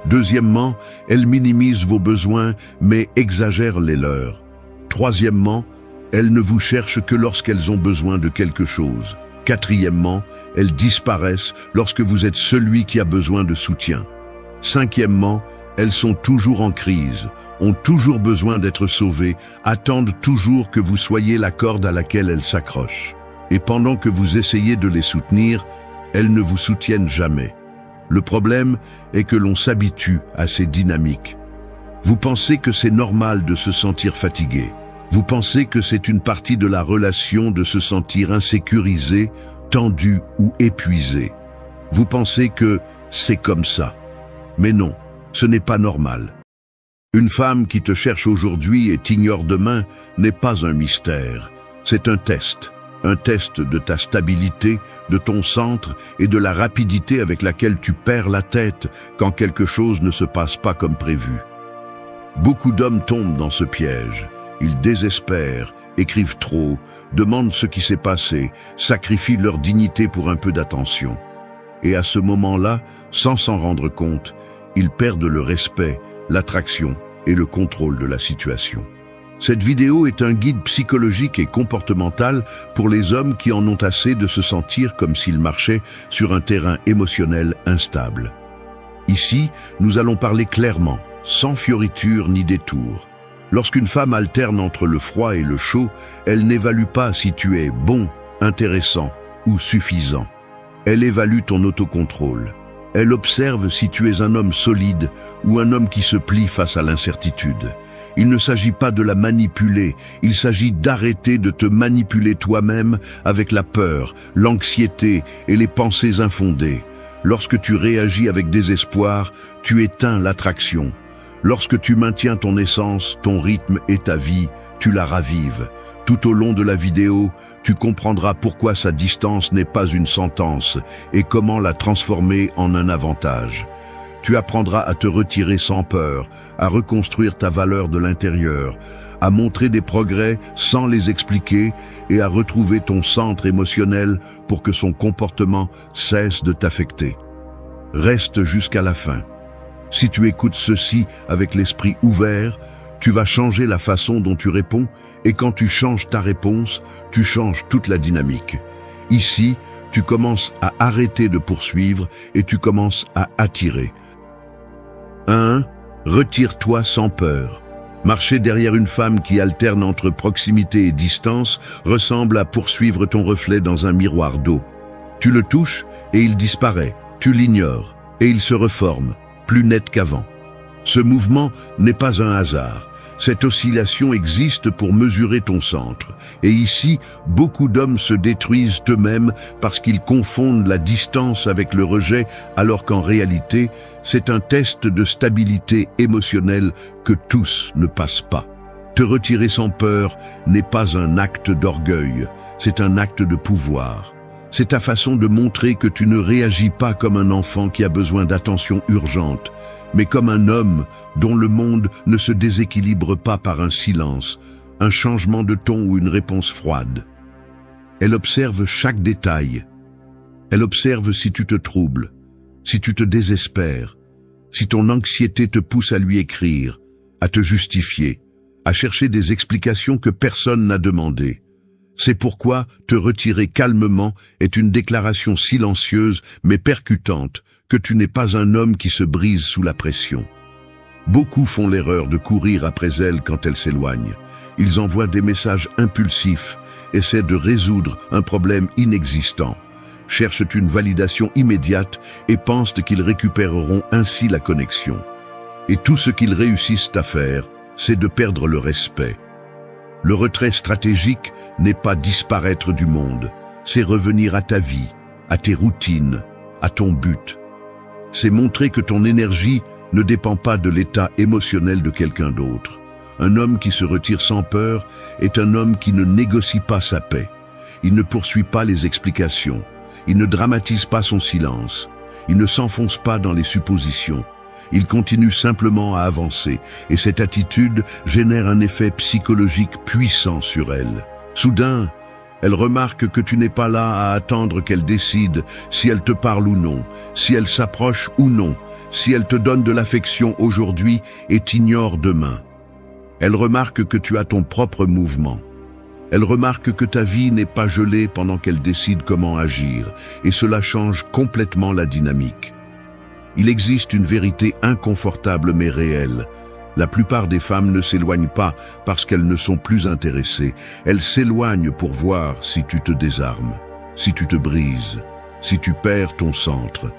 Deuxièmement, elles minimisent vos besoins mais exagèrent les leurs. Troisièmement, elles ne vous cherchent que lorsqu'elles ont besoin de quelque chose. Quatrièmement, elles disparaissent lorsque vous êtes celui qui a besoin de soutien. Cinquièmement, elles sont toujours en crise, ont toujours besoin d'être sauvées, attendent toujours que vous soyez la corde à laquelle elles s'accrochent. Et pendant que vous essayez de les soutenir, elles ne vous soutiennent jamais. Le problème est que l'on s'habitue à ces dynamiques. Vous pensez que c'est normal de se sentir fatigué. Vous pensez que c'est une partie de la relation de se sentir insécurisé, tendu ou épuisé. Vous pensez que c'est comme ça. Mais non, ce n'est pas normal. Une femme qui te cherche aujourd'hui et t'ignore demain n'est pas un mystère. C'est un test de ta stabilité, de ton centre et de la rapidité avec laquelle tu perds la tête quand quelque chose ne se passe pas comme prévu. Beaucoup d'hommes tombent dans ce piège. Ils désespèrent, écrivent trop, demandent ce qui s'est passé, sacrifient leur dignité pour un peu d'attention. Et à ce moment-là, sans s'en rendre compte, ils perdent le respect, l'attraction et le contrôle de la situation. Cette vidéo est un guide psychologique et comportemental pour les hommes qui en ont assez de se sentir comme s'ils marchaient sur un terrain émotionnel instable. Ici, nous allons parler clairement, sans fioritures ni détours. Lorsqu'une femme alterne entre le froid et le chaud, elle n'évalue pas si tu es bon, intéressant ou suffisant. Elle évalue ton autocontrôle. Elle observe si tu es un homme solide ou un homme qui se plie face à l'incertitude. Il ne s'agit pas de la manipuler, il s'agit d'arrêter de te manipuler toi-même avec la peur, l'anxiété et les pensées infondées. Lorsque tu réagis avec désespoir, tu éteins l'attraction. Lorsque tu maintiens ton essence, ton rythme et ta vie, tu la ravives. Tout au long de la vidéo, tu comprendras pourquoi sa distance n'est pas une sentence et comment la transformer en un avantage. Tu apprendras à te retirer sans peur, à reconstruire ta valeur de l'intérieur, à montrer des progrès sans les expliquer et à retrouver ton centre émotionnel pour que son comportement cesse de t'affecter. Reste jusqu'à la fin. Si tu écoutes ceci avec l'esprit ouvert, tu vas changer la façon dont tu réponds et quand tu changes ta réponse, tu changes toute la dynamique. Ici, tu commences à arrêter de poursuivre et tu commences à attirer. 1. Retire-toi sans peur. Marcher derrière une femme qui alterne entre proximité et distance ressemble à poursuivre ton reflet dans un miroir d'eau. Tu le touches et il disparaît. Tu l'ignores et il se reforme, plus net qu'avant. Ce mouvement n'est pas un hasard. Cette oscillation existe pour mesurer ton centre. Et ici, beaucoup d'hommes se détruisent eux-mêmes parce qu'ils confondent la distance avec le rejet, alors qu'en réalité, c'est un test de stabilité émotionnelle que tous ne passent pas. Te retirer sans peur n'est pas un acte d'orgueil, c'est un acte de pouvoir. C'est ta façon de montrer que tu ne réagis pas comme un enfant qui a besoin d'attention urgente, mais comme un homme dont le monde ne se déséquilibre pas par un silence, un changement de ton ou une réponse froide. Elle observe chaque détail. Elle observe si tu te troubles, si tu te désespères, si ton anxiété te pousse à lui écrire, à te justifier, à chercher des explications que personne n'a demandées. C'est pourquoi te retirer calmement est une déclaration silencieuse mais percutante que tu n'es pas un homme qui se brise sous la pression. Beaucoup font l'erreur de courir après elle quand elle s'éloigne. Ils envoient des messages impulsifs, essaient de résoudre un problème inexistant, cherchent une validation immédiate et pensent qu'ils récupéreront ainsi la connexion. Et tout ce qu'ils réussissent à faire, c'est de perdre le respect. Le retrait stratégique n'est pas disparaître du monde, c'est revenir à ta vie, à tes routines, à ton but. C'est montrer que ton énergie ne dépend pas de l'état émotionnel de quelqu'un d'autre. Un homme qui se retire sans peur est un homme qui ne négocie pas sa paix. Il ne poursuit pas les explications. Il ne dramatise pas son silence. Il ne s'enfonce pas dans les suppositions. il continue simplement à avancer, et cette attitude génère un effet psychologique puissant sur elle. Soudain, elle remarque que tu n'es pas là à attendre qu'elle décide si elle te parle ou non, si elle s'approche ou non, si elle te donne de l'affection aujourd'hui et t'ignore demain. Elle remarque que tu as ton propre mouvement. Elle remarque que ta vie n'est pas gelée pendant qu'elle décide comment agir, et cela change complètement la dynamique. Il existe une vérité inconfortable mais réelle. La plupart des femmes ne s'éloignent pas parce qu'elles ne sont plus intéressées. Elles s'éloignent pour voir si tu te désarmes, si tu te brises, si tu perds ton centre.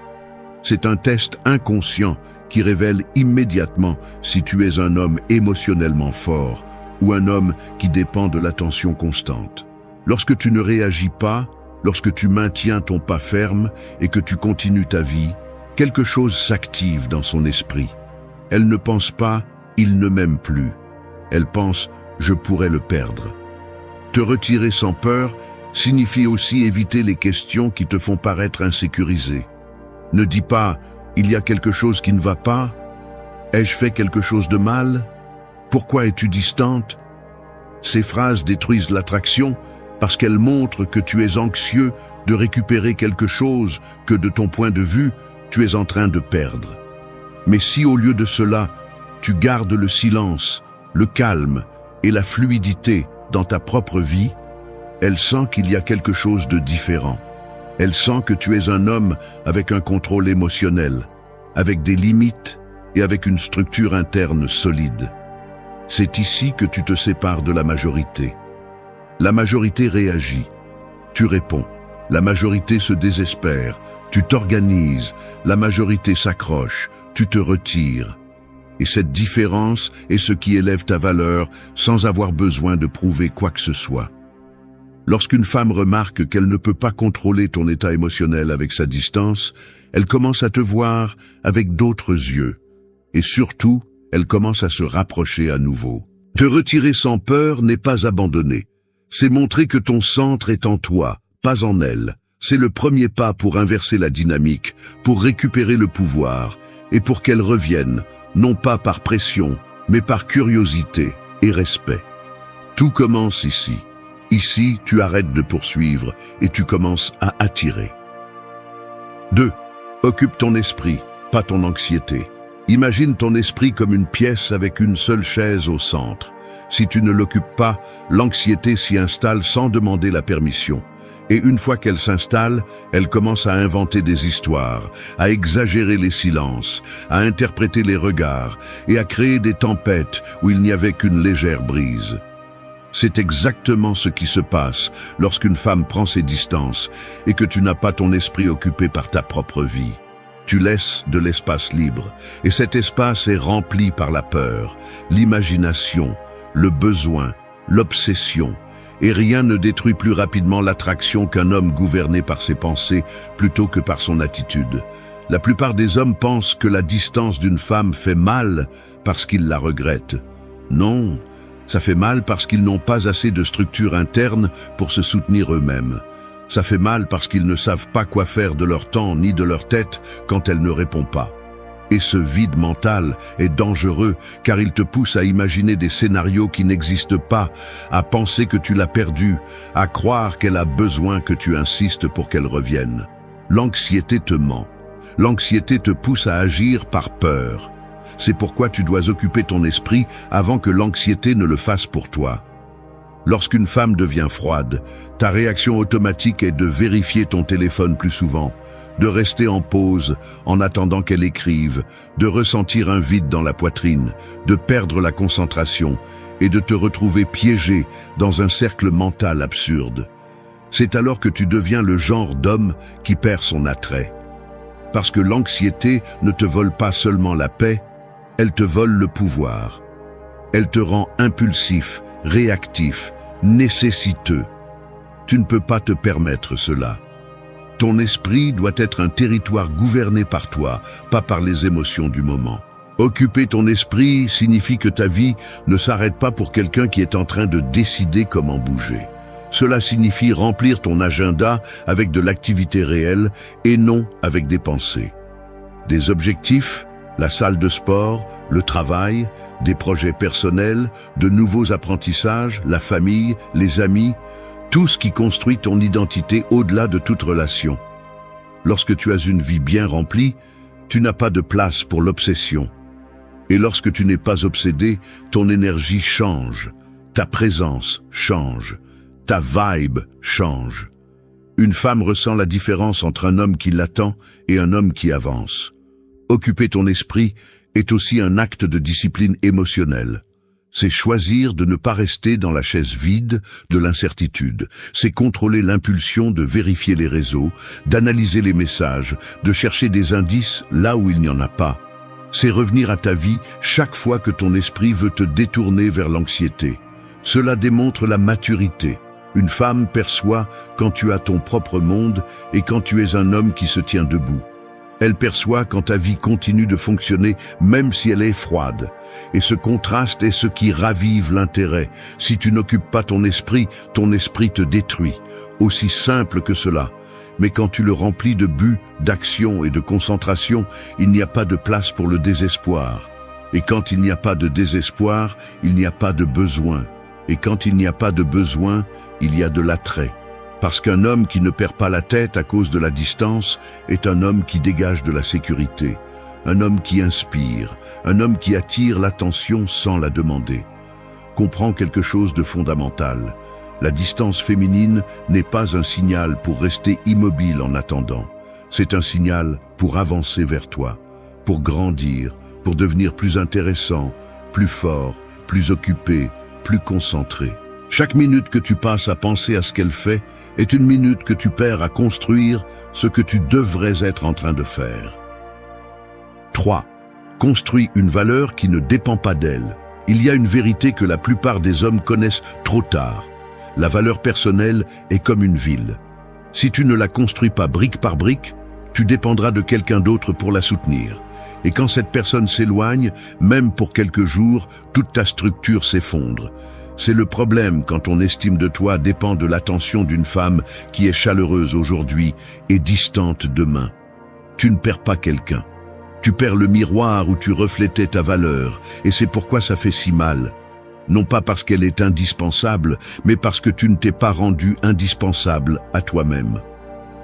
C'est un test inconscient qui révèle immédiatement si tu es un homme émotionnellement fort ou un homme qui dépend de l'attention constante. Lorsque tu ne réagis pas, lorsque tu maintiens ton pas ferme et que tu continues ta vie, quelque chose s'active dans son esprit. Elle ne pense pas « il ne m'aime plus ». Elle pense « je pourrais le perdre ». Te retirer sans peur signifie aussi éviter les questions qui te font paraître insécurisé. Ne dis pas « il y a quelque chose qui ne va pas »« ai-je fait quelque chose de mal ?»« pourquoi es-tu distante ?» Ces phrases détruisent l'attraction parce qu'elles montrent que tu es anxieux de récupérer quelque chose que de ton point de vue, tu es en train de perdre. Mais si au lieu de cela, tu gardes le silence, le calme et la fluidité dans ta propre vie, elle sent qu'il y a quelque chose de différent. Elle sent que tu es un homme avec un contrôle émotionnel, avec des limites et avec une structure interne solide. C'est ici que tu te sépares de la majorité. La majorité réagit. Tu réponds. La majorité se désespère. Tu t'organises. La majorité s'accroche. Tu te retires. Et cette différence est ce qui élève ta valeur sans avoir besoin de prouver quoi que ce soit. Lorsqu'une femme remarque qu'elle ne peut pas contrôler ton état émotionnel avec sa distance, elle commence à te voir avec d'autres yeux. Et surtout, elle commence à se rapprocher à nouveau. Te retirer sans peur n'est pas abandonner. C'est montrer que ton centre est en toi, pas en elle. C'est le premier pas pour inverser la dynamique, pour récupérer le pouvoir, et pour qu'elle revienne, non pas par pression, mais par curiosité et respect. Tout commence ici. Ici, tu arrêtes de poursuivre et tu commences à attirer. 2. Occupe ton esprit, pas ton anxiété. Imagine ton esprit comme une pièce avec une seule chaise au centre. Si tu ne l'occupes pas, l'anxiété s'y installe sans demander la permission. Et une fois qu'elle s'installe, elle commence à inventer des histoires, à exagérer les silences, à interpréter les regards et à créer des tempêtes où il n'y avait qu'une légère brise. C'est exactement ce qui se passe lorsqu'une femme prend ses distances et que tu n'as pas ton esprit occupé par ta propre vie. Tu laisses de l'espace libre, et cet espace est rempli par la peur, l'imagination, le besoin, l'obsession, et rien ne détruit plus rapidement l'attraction qu'un homme gouverné par ses pensées plutôt que par son attitude. La plupart des hommes pensent que la distance d'une femme fait mal parce qu'ils la regrettent. Non, ça fait mal parce qu'ils n'ont pas assez de structure interne pour se soutenir eux-mêmes. Ça fait mal parce qu'ils ne savent pas quoi faire de leur temps ni de leur tête quand elle ne répond pas. Et ce vide mental est dangereux car il te pousse à imaginer des scénarios qui n'existent pas, à penser que tu l'as perdue, à croire qu'elle a besoin que tu insistes pour qu'elle revienne. L'anxiété te ment. L'anxiété te pousse à agir par peur. C'est pourquoi tu dois occuper ton esprit avant que l'anxiété ne le fasse pour toi. Lorsqu'une femme devient froide, ta réaction automatique est de vérifier ton téléphone plus souvent, de rester en pause en attendant qu'elle écrive, de ressentir un vide dans la poitrine, de perdre la concentration et de te retrouver piégé dans un cercle mental absurde. C'est alors que tu deviens le genre d'homme qui perd son attrait. Parce que l'anxiété ne te vole pas seulement la paix, elle te vole le pouvoir. Elle te rend impulsif, réactif, nécessiteux. Tu ne peux pas te permettre cela. Ton esprit doit être un territoire gouverné par toi, pas par les émotions du moment. Occuper ton esprit signifie que ta vie ne s'arrête pas pour quelqu'un qui est en train de décider comment bouger. Cela signifie remplir ton agenda avec de l'activité réelle et non avec des pensées. Des objectifs La salle de sport, le travail, des projets personnels, de nouveaux apprentissages, la famille, les amis, tout ce qui construit ton identité au-delà de toute relation. Lorsque tu as une vie bien remplie, tu n'as pas de place pour l'obsession. Et lorsque tu n'es pas obsédé, ton énergie change, ta présence change, ta vibe change. Une femme ressent la différence entre un homme qui l'attend et un homme qui avance. Occuper ton esprit est aussi un acte de discipline émotionnelle. C'est choisir de ne pas rester dans la chaise vide de l'incertitude. C'est contrôler l'impulsion de vérifier les réseaux, d'analyser les messages, de chercher des indices là où il n'y en a pas. C'est revenir à ta vie chaque fois que ton esprit veut te détourner vers l'anxiété. Cela démontre la maturité. Une femme perçoit quand tu as ton propre monde et quand tu es un homme qui se tient debout. Elle perçoit quand ta vie continue de fonctionner même si elle est froide. Et ce contraste est ce qui ravive l'intérêt. Si tu n'occupes pas ton esprit te détruit. Aussi simple que cela. Mais quand tu le remplis de buts, d'action et de concentration, il n'y a pas de place pour le désespoir. Et quand il n'y a pas de désespoir, il n'y a pas de besoin. Et quand il n'y a pas de besoin, il y a de l'attrait. Parce qu'un homme qui ne perd pas la tête à cause de la distance est un homme qui dégage de la sécurité, un homme qui inspire, un homme qui attire l'attention sans la demander. Comprends quelque chose de fondamental. La distance féminine n'est pas un signal pour rester immobile en attendant. C'est un signal pour avancer vers toi, pour grandir, pour devenir plus intéressant, plus fort, plus occupé, plus concentré. Chaque minute que tu passes à penser à ce qu'elle fait est une minute que tu perds à construire ce que tu devrais être en train de faire. 3. Construis une valeur qui ne dépend pas d'elle. Il y a une vérité que la plupart des hommes connaissent trop tard. La valeur personnelle est comme une ville. Si tu ne la construis pas brique par brique, tu dépendras de quelqu'un d'autre pour la soutenir. Et quand cette personne s'éloigne, même pour quelques jours, toute ta structure s'effondre. C'est le problème quand ton estime de toi dépend de l'attention d'une femme qui est chaleureuse aujourd'hui et distante demain. Tu ne perds pas quelqu'un. Tu perds le miroir où tu reflétais ta valeur, et c'est pourquoi ça fait si mal. Non pas parce qu'elle est indispensable, mais parce que tu ne t'es pas rendu indispensable à toi-même.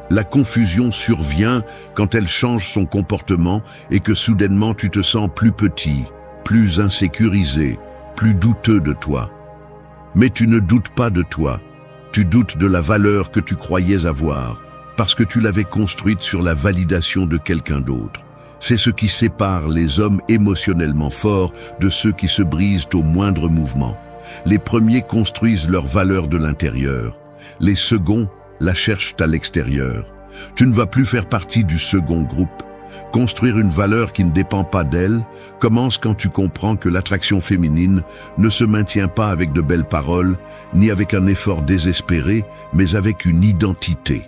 La confusion survient quand elle change son comportement et que soudainement tu te sens plus petit, plus insécurisé, plus douteux de toi. Mais tu ne doutes pas de toi, tu doutes de la valeur que tu croyais avoir, parce que tu l'avais construite sur la validation de quelqu'un d'autre. C'est ce qui sépare les hommes émotionnellement forts de ceux qui se brisent au moindre mouvement. Les premiers construisent leur valeur de l'intérieur, les seconds la cherchent à l'extérieur. Tu ne vas plus faire partie du second groupe. Construire une valeur qui ne dépend pas d'elle commence quand tu comprends que l'attraction féminine ne se maintient pas avec de belles paroles, ni avec un effort désespéré, mais avec une identité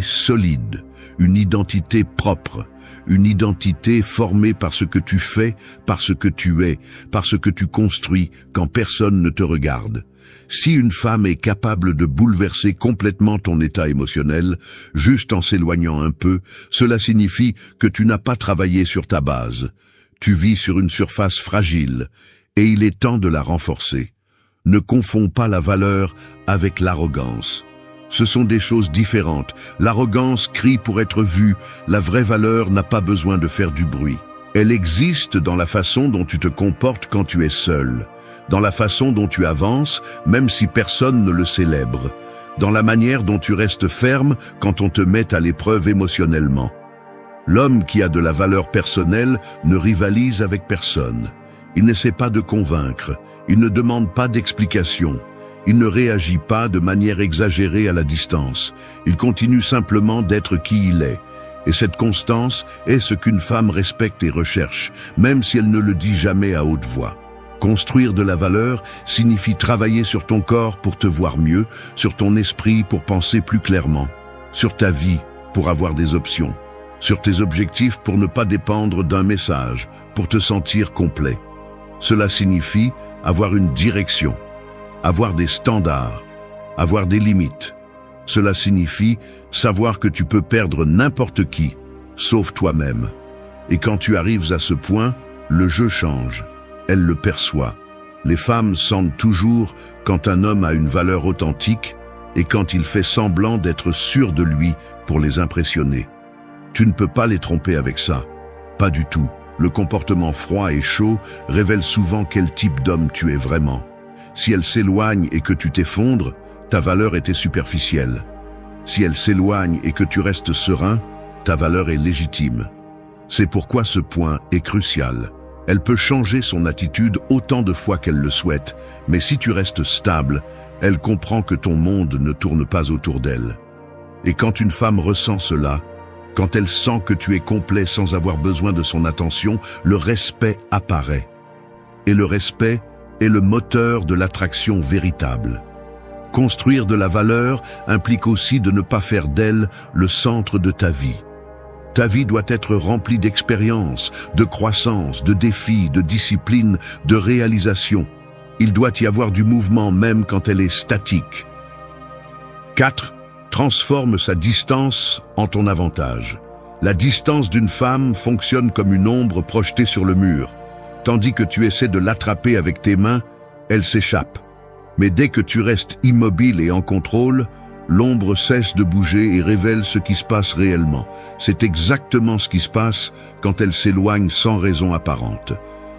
solide, une identité propre, une identité formée par ce que tu fais, par ce que tu es, par ce que tu construis quand personne ne te regarde. Si une femme est capable de bouleverser complètement ton état émotionnel, juste en s'éloignant un peu, cela signifie que tu n'as pas travaillé sur ta base. Tu vis sur une surface fragile, et il est temps de la renforcer. Ne confonds pas la valeur avec l'arrogance. Ce sont des choses différentes. L'arrogance crie pour être vue, la vraie valeur n'a pas besoin de faire du bruit. Elle existe dans la façon dont tu te comportes quand tu es seul, dans la façon dont tu avances, même si personne ne le célèbre, dans la manière dont tu restes ferme quand on te met à l'épreuve émotionnellement. L'homme qui a de la valeur personnelle ne rivalise avec personne. Il n'essaie pas de convaincre, il ne demande pas d'explication. Il ne réagit pas de manière exagérée à la distance. Il continue simplement d'être qui il est. Et cette constance est ce qu'une femme respecte et recherche, même si elle ne le dit jamais à haute voix. Construire de la valeur signifie travailler sur ton corps pour te voir mieux, sur ton esprit pour penser plus clairement, sur ta vie pour avoir des options, sur tes objectifs pour ne pas dépendre d'un message, pour te sentir complet. Cela signifie avoir une direction, avoir des standards, avoir des limites. Cela signifie savoir que tu peux perdre n'importe qui, sauf toi-même. Et quand tu arrives à ce point, le jeu change. Elle le perçoit. Les femmes sentent toujours quand un homme a une valeur authentique et quand il fait semblant d'être sûr de lui pour les impressionner. Tu ne peux pas les tromper avec ça. Pas du tout. Le comportement froid et chaud révèle souvent quel type d'homme tu es vraiment. Si elle s'éloigne et que tu t'effondres, ta valeur était superficielle. Si elle s'éloigne et que tu restes serein, ta valeur est légitime. C'est pourquoi ce point est crucial. Elle peut changer son attitude autant de fois qu'elle le souhaite, mais si tu restes stable, elle comprend que ton monde ne tourne pas autour d'elle. Et quand une femme ressent cela, quand elle sent que tu es complet sans avoir besoin de son attention, le respect apparaît. Et le respect est le moteur de l'attraction véritable. Construire de la valeur implique aussi de ne pas faire d'elle le centre de ta vie. Ta vie doit être remplie d'expériences, de croissance, de défis, de discipline, de réalisation. Il doit y avoir du mouvement même quand elle est statique. 4. Transforme sa distance en ton avantage. La distance d'une femme fonctionne comme une ombre projetée sur le mur. Tandis que tu essaies de l'attraper avec tes mains, elle s'échappe. Mais dès que tu restes immobile et en contrôle, l'ombre cesse de bouger et révèle ce qui se passe réellement. C'est exactement ce qui se passe quand elle s'éloigne sans raison apparente.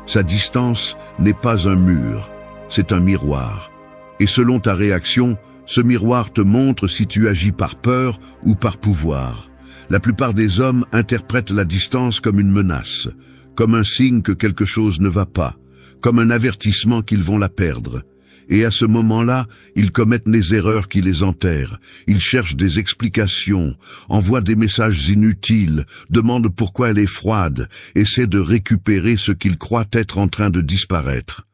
Sa distance n'est pas un mur, c'est un miroir. Et selon ta réaction, ce miroir te montre si tu agis par peur ou par pouvoir. La plupart des hommes interprètent la distance comme une menace, comme un signe que quelque chose ne va pas, comme un avertissement qu'ils vont la perdre. Et à ce moment-là, ils commettent les erreurs qui les enterrent. Ils cherchent des explications, envoient des messages inutiles, demandent pourquoi elle est froide, essaient de récupérer ce qu'ils croient être en train de disparaître.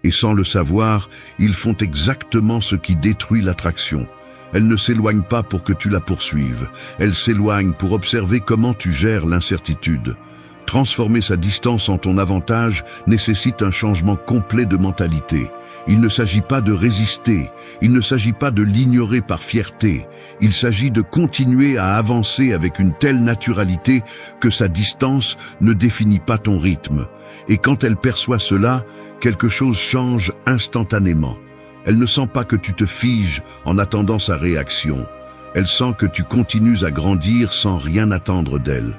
Et sans le savoir, ils font exactement ce qui détruit l'attraction. Elle ne s'éloigne pas pour que tu la poursuives. Elle s'éloigne pour observer comment tu gères l'incertitude. Transformer sa distance en ton avantage nécessite un changement complet de mentalité. Il ne s'agit pas de résister, il ne s'agit pas de l'ignorer par fierté. Il s'agit de continuer à avancer avec une telle naturalité que sa distance ne définit pas ton rythme. Et quand elle perçoit cela, quelque chose change instantanément. Elle ne sent pas que tu te figes en attendant sa réaction. Elle sent que tu continues à grandir sans rien attendre d'elle.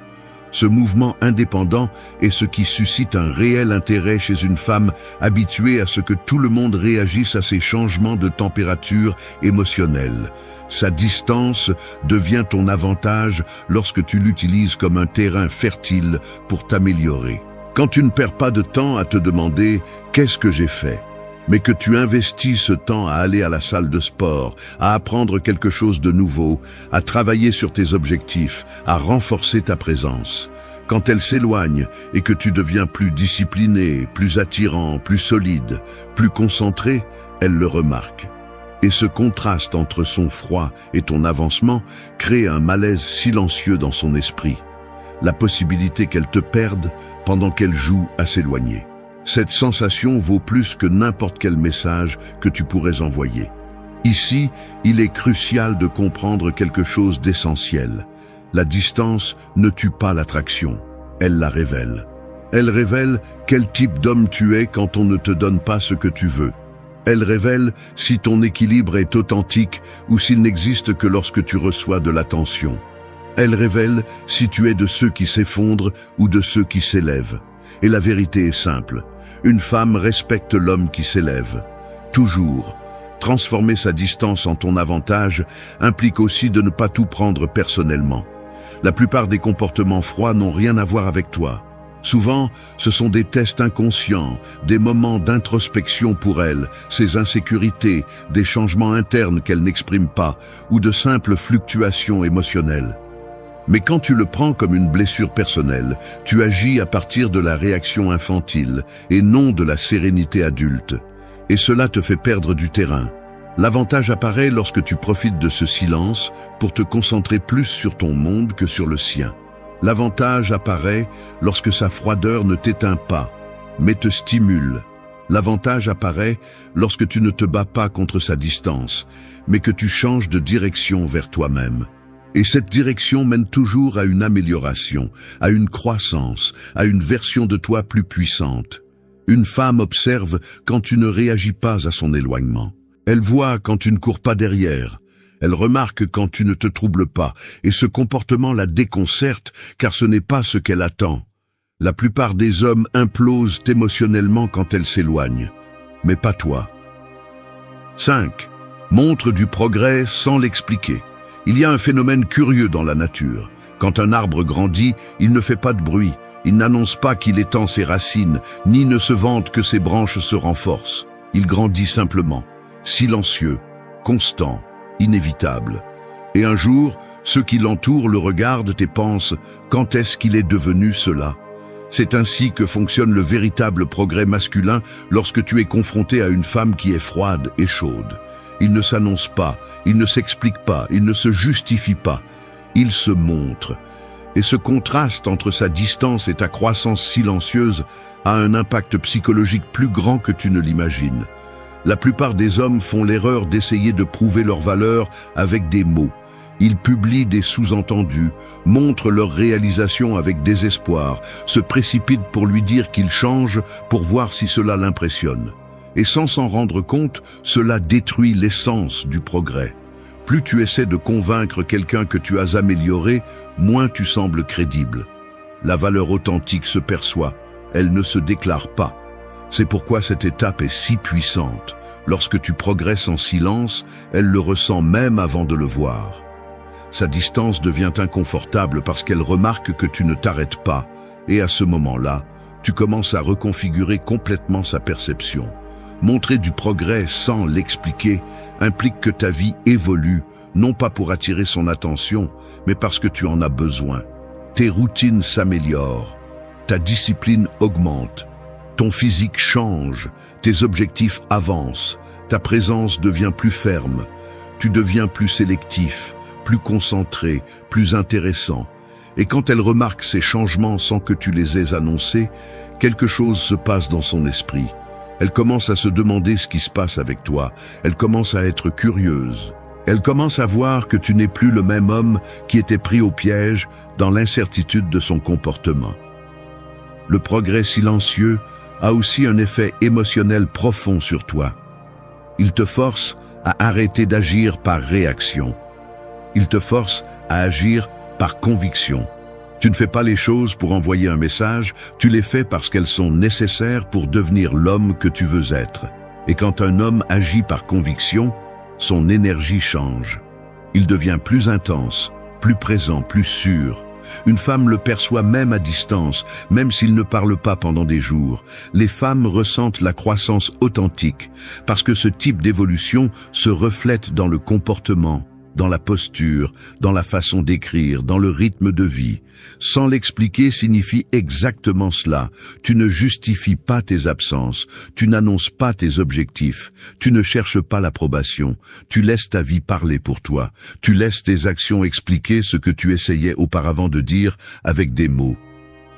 Ce mouvement indépendant est ce qui suscite un réel intérêt chez une femme habituée à ce que tout le monde réagisse à ces changements de température émotionnelle. Sa distance devient ton avantage lorsque tu l'utilises comme un terrain fertile pour t'améliorer. Quand tu ne perds pas de temps à te demander « qu'est-ce que j'ai fait ?», mais que tu investis ce temps à aller à la salle de sport, à apprendre quelque chose de nouveau, à travailler sur tes objectifs, à renforcer ta présence. Quand elle s'éloigne et que tu deviens plus discipliné, plus attirant, plus solide, plus concentré, elle le remarque. Et ce contraste entre son froid et ton avancement crée un malaise silencieux dans son esprit. La possibilité qu'elle te perde pendant qu'elle joue à s'éloigner. Cette sensation vaut plus que n'importe quel message que tu pourrais envoyer. Ici, il est crucial de comprendre quelque chose d'essentiel. La distance ne tue pas l'attraction, elle la révèle. Elle révèle quel type d'homme tu es quand on ne te donne pas ce que tu veux. Elle révèle si ton équilibre est authentique ou s'il n'existe que lorsque tu reçois de l'attention. Elle révèle si tu es de ceux qui s'effondrent ou de ceux qui s'élèvent. Et la vérité est simple. Une femme respecte l'homme qui s'élève. Toujours. Transformer sa distance en ton avantage implique aussi de ne pas tout prendre personnellement. La plupart des comportements froids n'ont rien à voir avec toi. Souvent, ce sont des tests inconscients, des moments d'introspection pour elle, ses insécurités, des changements internes qu'elle n'exprime pas, ou de simples fluctuations émotionnelles. Mais quand tu le prends comme une blessure personnelle, tu agis à partir de la réaction infantile et non de la sérénité adulte. Et cela te fait perdre du terrain. L'avantage apparaît lorsque tu profites de ce silence pour te concentrer plus sur ton monde que sur le sien. L'avantage apparaît lorsque sa froideur ne t'éteint pas, mais te stimule. L'avantage apparaît lorsque tu ne te bats pas contre sa distance, mais que tu changes de direction vers toi-même. Et cette direction mène toujours à une amélioration, à une croissance, à une version de toi plus puissante. Une femme observe quand tu ne réagis pas à son éloignement. Elle voit quand tu ne cours pas derrière. Elle remarque quand tu ne te troubles pas, et ce comportement la déconcerte car ce n'est pas ce qu'elle attend. La plupart des hommes implosent émotionnellement quand elle s'éloigne, mais pas toi. 5. Montre du progrès sans l'expliquer. Il y a un phénomène curieux dans la nature. Quand un arbre grandit, il ne fait pas de bruit, il n'annonce pas qu'il étend ses racines, ni ne se vante que ses branches se renforcent. Il grandit simplement, silencieux, constant, inévitable. Et un jour, ceux qui l'entourent le regardent et pensent « Quand est-ce qu'il est devenu cela ?» C'est ainsi que fonctionne le véritable progrès masculin lorsque tu es confronté à une femme qui est froide et chaude. Il ne s'annonce pas, il ne s'explique pas, il ne se justifie pas. Il se montre. Et ce contraste entre sa distance et ta croissance silencieuse a un impact psychologique plus grand que tu ne l'imagines. La plupart des hommes font l'erreur d'essayer de prouver leur valeur avec des mots. Ils publient des sous-entendus, montrent leur réalisation avec désespoir, se précipitent pour lui dire qu'il change pour voir si cela l'impressionne. Et sans s'en rendre compte, cela détruit l'essence du progrès. Plus tu essaies de convaincre quelqu'un que tu as amélioré, moins tu sembles crédible. La valeur authentique se perçoit, elle ne se déclare pas. C'est pourquoi cette étape est si puissante. Lorsque tu progresses en silence, elle le ressent même avant de le voir. Sa distance devient inconfortable parce qu'elle remarque que tu ne t'arrêtes pas, et à ce moment-là, tu commences à reconfigurer complètement sa perception. Montrer du progrès sans l'expliquer implique que ta vie évolue, non pas pour attirer son attention, mais parce que tu en as besoin. Tes routines s'améliorent, ta discipline augmente, ton physique change, tes objectifs avancent, ta présence devient plus ferme, tu deviens plus sélectif, plus concentré, plus intéressant. Et quand elle remarque ces changements sans que tu les aies annoncés, quelque chose se passe dans son esprit. Elle commence à se demander ce qui se passe avec toi. Elle commence à être curieuse. Elle commence à voir que tu n'es plus le même homme qui était pris au piège dans l'incertitude de son comportement. Le progrès silencieux a aussi un effet émotionnel profond sur toi. Il te force à arrêter d'agir par réaction. Il te force à agir par conviction. Tu ne fais pas les choses pour envoyer un message, tu les fais parce qu'elles sont nécessaires pour devenir l'homme que tu veux être. Et quand un homme agit par conviction, son énergie change. Il devient plus intense, plus présent, plus sûr. Une femme le perçoit même à distance, même s'il ne parle pas pendant des jours. Les femmes ressentent la croissance authentique, parce que ce type d'évolution se reflète dans le comportement, dans la posture, dans la façon d'écrire, dans le rythme de vie. Sans l'expliquer signifie exactement cela. Tu ne justifies pas tes absences, tu n'annonces pas tes objectifs, tu ne cherches pas l'approbation, tu laisses ta vie parler pour toi, tu laisses tes actions expliquer ce que tu essayais auparavant de dire avec des mots.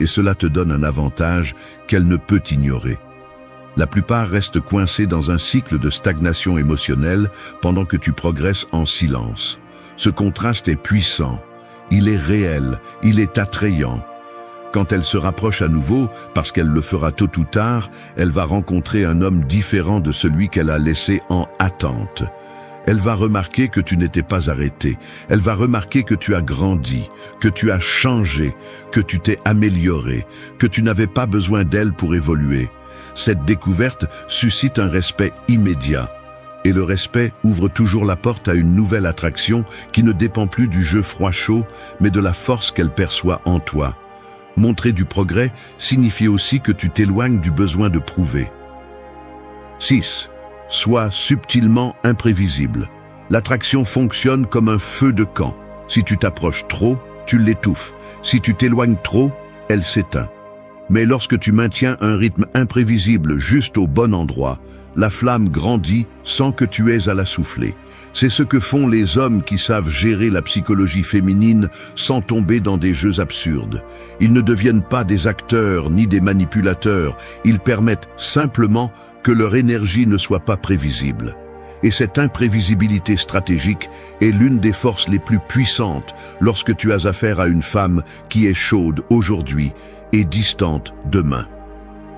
Et cela te donne un avantage qu'elle ne peut ignorer. La plupart restent coincés dans un cycle de stagnation émotionnelle pendant que tu progresses en silence. Ce contraste est puissant, il est réel, il est attrayant. Quand elle se rapproche à nouveau, parce qu'elle le fera tôt ou tard, elle va rencontrer un homme différent de celui qu'elle a laissé en attente. Elle va remarquer que tu n'étais pas arrêté. Elle va remarquer que tu as grandi, que tu as changé, que tu t'es amélioré, que tu n'avais pas besoin d'elle pour évoluer. Cette découverte suscite un respect immédiat. Et le respect ouvre toujours la porte à une nouvelle attraction qui ne dépend plus du jeu froid-chaud, mais de la force qu'elle perçoit en toi. Montrer du progrès signifie aussi que tu t'éloignes du besoin de prouver. 6. Sois subtilement imprévisible. L'attraction fonctionne comme un feu de camp. Si tu t'approches trop, tu l'étouffes. Si tu t'éloignes trop, elle s'éteint. Mais lorsque tu maintiens un rythme imprévisible juste au bon endroit, la flamme grandit sans que tu aies à la souffler. C'est ce que font les hommes qui savent gérer la psychologie féminine sans tomber dans des jeux absurdes. Ils ne deviennent pas des acteurs ni des manipulateurs, ils permettent simplement que leur énergie ne soit pas prévisible. Et cette imprévisibilité stratégique est l'une des forces les plus puissantes lorsque tu as affaire à une femme qui est chaude aujourd'hui et distante demain.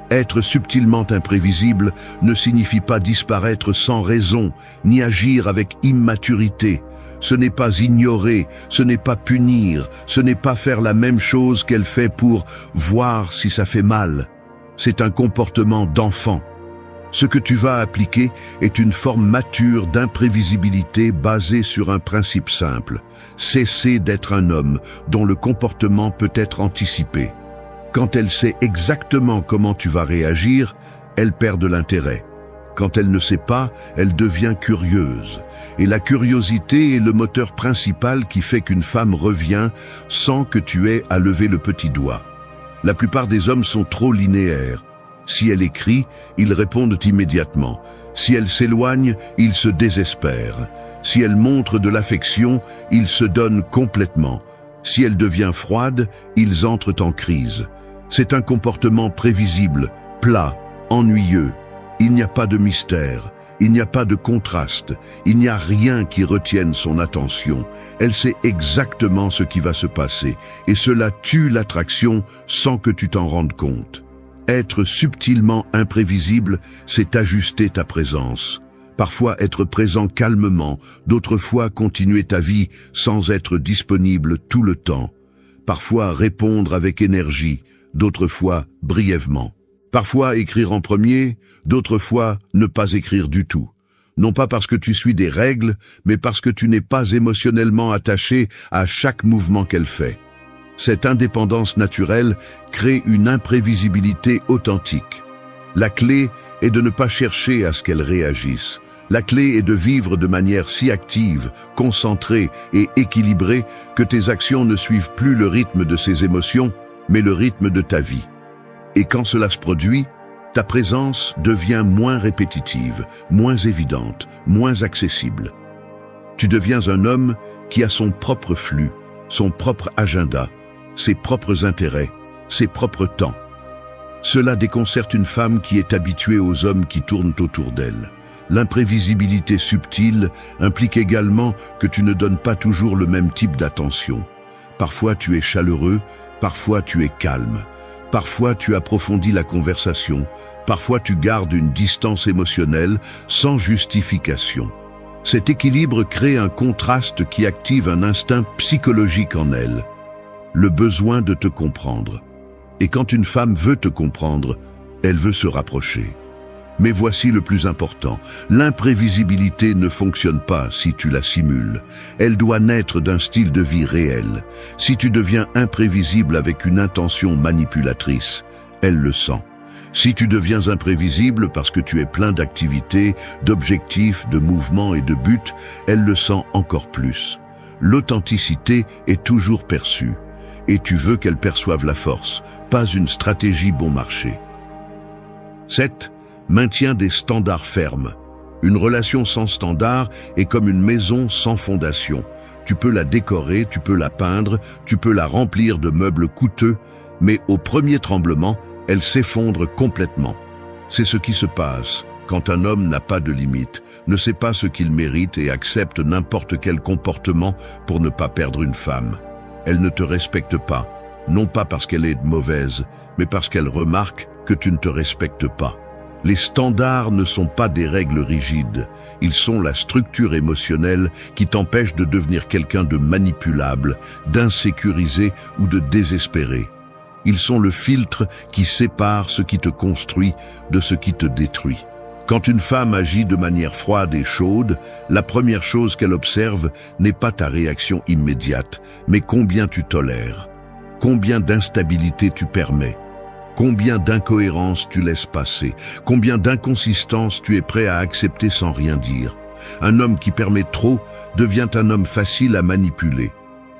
Être subtilement imprévisible ne signifie pas disparaître sans raison, ni agir avec immaturité. Ce n'est pas ignorer, ce n'est pas punir, ce n'est pas faire la même chose qu'elle fait pour voir si ça fait mal. C'est un comportement d'enfant. Ce que tu vas appliquer est une forme mature d'imprévisibilité basée sur un principe simple. Cesser d'être un homme dont le comportement peut être anticipé. Quand elle sait exactement comment tu vas réagir, elle perd de l'intérêt. Quand elle ne sait pas, elle devient curieuse. Et la curiosité est le moteur principal qui fait qu'une femme revient sans que tu aies à lever le petit doigt. La plupart des hommes sont trop linéaires. Si elle écrit, ils répondent immédiatement. Si elle s'éloigne, ils se désespèrent. Si elle montre de l'affection, ils se donnent complètement. Si elle devient froide, ils entrent en crise. C'est un comportement prévisible, plat, ennuyeux. Il n'y a pas de mystère, il n'y a pas de contraste, il n'y a rien qui retienne son attention. Elle sait exactement ce qui va se passer, et cela tue l'attraction sans que tu t'en rendes compte. Être subtilement imprévisible, c'est ajuster ta présence. Parfois être présent calmement, d'autres fois continuer ta vie sans être disponible tout le temps. Parfois répondre avec énergie, d'autres fois brièvement. Parfois écrire en premier, d'autres fois ne pas écrire du tout. Non pas parce que tu suis des règles, mais parce que tu n'es pas émotionnellement attaché à chaque mouvement qu'elle fait. Cette indépendance naturelle crée une imprévisibilité authentique. La clé est de ne pas chercher à ce qu'elle réagisse. La clé est de vivre de manière si active, concentrée et équilibrée que tes actions ne suivent plus le rythme de ses émotions, mais le rythme de ta vie. Et quand cela se produit, ta présence devient moins répétitive, moins évidente, moins accessible. Tu deviens un homme qui a son propre flux, son propre agenda, ses propres intérêts, ses propres temps. Cela déconcerte une femme qui est habituée aux hommes qui tournent autour d'elle. L'imprévisibilité subtile implique également que tu ne donnes pas toujours le même type d'attention. Parfois tu es chaleureux, parfois tu es calme. Parfois tu approfondis la conversation, parfois tu gardes une distance émotionnelle sans justification. Cet équilibre crée un contraste qui active un instinct psychologique en elle, le besoin de te comprendre. Et quand une femme veut te comprendre, elle veut se rapprocher. Mais voici le plus important, l'imprévisibilité ne fonctionne pas si tu la simules. Elle doit naître d'un style de vie réel. Si tu deviens imprévisible avec une intention manipulatrice, elle le sent. Si tu deviens imprévisible parce que tu es plein d'activités, d'objectifs, de mouvements et de buts, elle le sent encore plus. L'authenticité est toujours perçue. Et tu veux qu'elle perçoive la force, pas une stratégie bon marché. 7. Maintien des standards fermes. Une relation sans standard est comme une maison sans fondation. Tu peux la décorer, tu peux la peindre, tu peux la remplir de meubles coûteux, mais au premier tremblement, elle s'effondre complètement. C'est ce qui se passe quand un homme n'a pas de limite, ne sait pas ce qu'il mérite et accepte n'importe quel comportement pour ne pas perdre une femme. Elle ne te respecte pas, non pas parce qu'elle est mauvaise, mais parce qu'elle remarque que tu ne te respectes pas. Les standards ne sont pas des règles rigides, ils sont la structure émotionnelle qui t'empêche de devenir quelqu'un de manipulable, d'insécurisé ou de désespéré. Ils sont le filtre qui sépare ce qui te construit de ce qui te détruit. Quand une femme agit de manière froide et chaude, la première chose qu'elle observe n'est pas ta réaction immédiate, mais combien tu tolères, combien d'instabilité tu permets. Combien d'incohérences tu laisses passer, combien d'inconsistances tu es prêt à accepter sans rien dire. Un homme qui permet trop devient un homme facile à manipuler.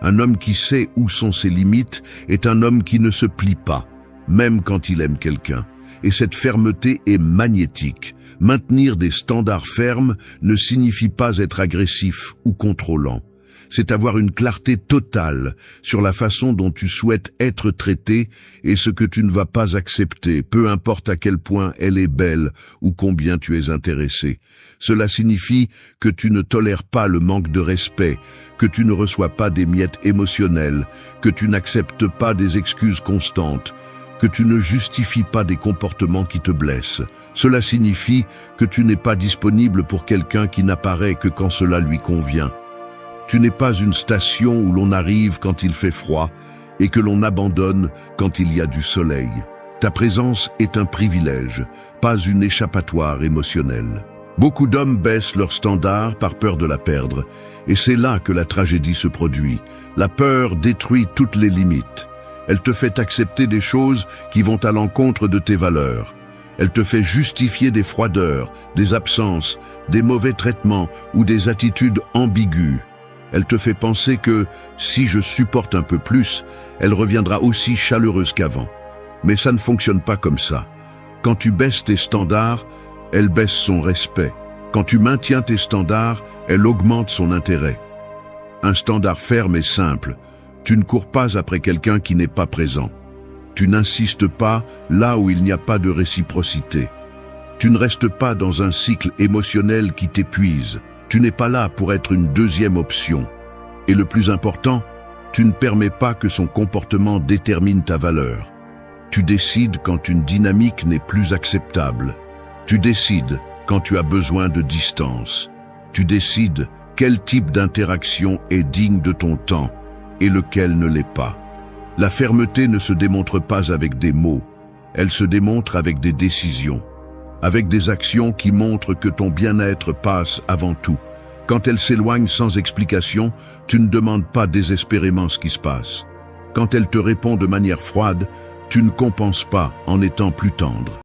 Un homme qui sait où sont ses limites est un homme qui ne se plie pas, même quand il aime quelqu'un. Et cette fermeté est magnétique. Maintenir des standards fermes ne signifie pas être agressif ou contrôlant. c'est avoir une clarté totale sur la façon dont tu souhaites être traité et ce que tu ne vas pas accepter, peu importe à quel point elle est belle ou combien tu es intéressé. Cela signifie que tu ne tolères pas le manque de respect, que tu ne reçois pas des miettes émotionnelles, que tu n'acceptes pas des excuses constantes, que tu ne justifies pas des comportements qui te blessent. Cela signifie que tu n'es pas disponible pour quelqu'un qui n'apparaît que quand cela lui convient. Tu n'es pas une station où l'on arrive quand il fait froid et que l'on abandonne quand il y a du soleil. Ta présence est un privilège, pas une échappatoire émotionnelle. Beaucoup d'hommes baissent leurs standards par peur de la perdre, et c'est là que la tragédie se produit. La peur détruit toutes les limites. Elle te fait accepter des choses qui vont à l'encontre de tes valeurs. Elle te fait justifier des froideurs, des absences, des mauvais traitements ou des attitudes ambiguës. Elle te fait penser que, si je supporte un peu plus, elle reviendra aussi chaleureuse qu'avant. Mais ça ne fonctionne pas comme ça. Quand tu baisses tes standards, elle baisse son respect. Quand tu maintiens tes standards, elle augmente son intérêt. Un standard ferme et simple. Tu ne cours pas après quelqu'un qui n'est pas présent. Tu n'insistes pas là où il n'y a pas de réciprocité. Tu ne restes pas dans un cycle émotionnel qui t'épuise. Tu n'es pas là pour être une deuxième option. Et le plus important, tu ne permets pas que son comportement détermine ta valeur. Tu décides quand une dynamique n'est plus acceptable. Tu décides quand tu as besoin de distance. Tu décides quel type d'interaction est digne de ton temps et lequel ne l'est pas. La fermeté ne se démontre pas avec des mots, elle se démontre avec des décisions, avec des actions qui montrent que ton bien-être passe avant tout. Quand elle s'éloigne sans explication, tu ne demandes pas désespérément ce qui se passe. Quand elle te répond de manière froide, tu ne compenses pas en étant plus tendre.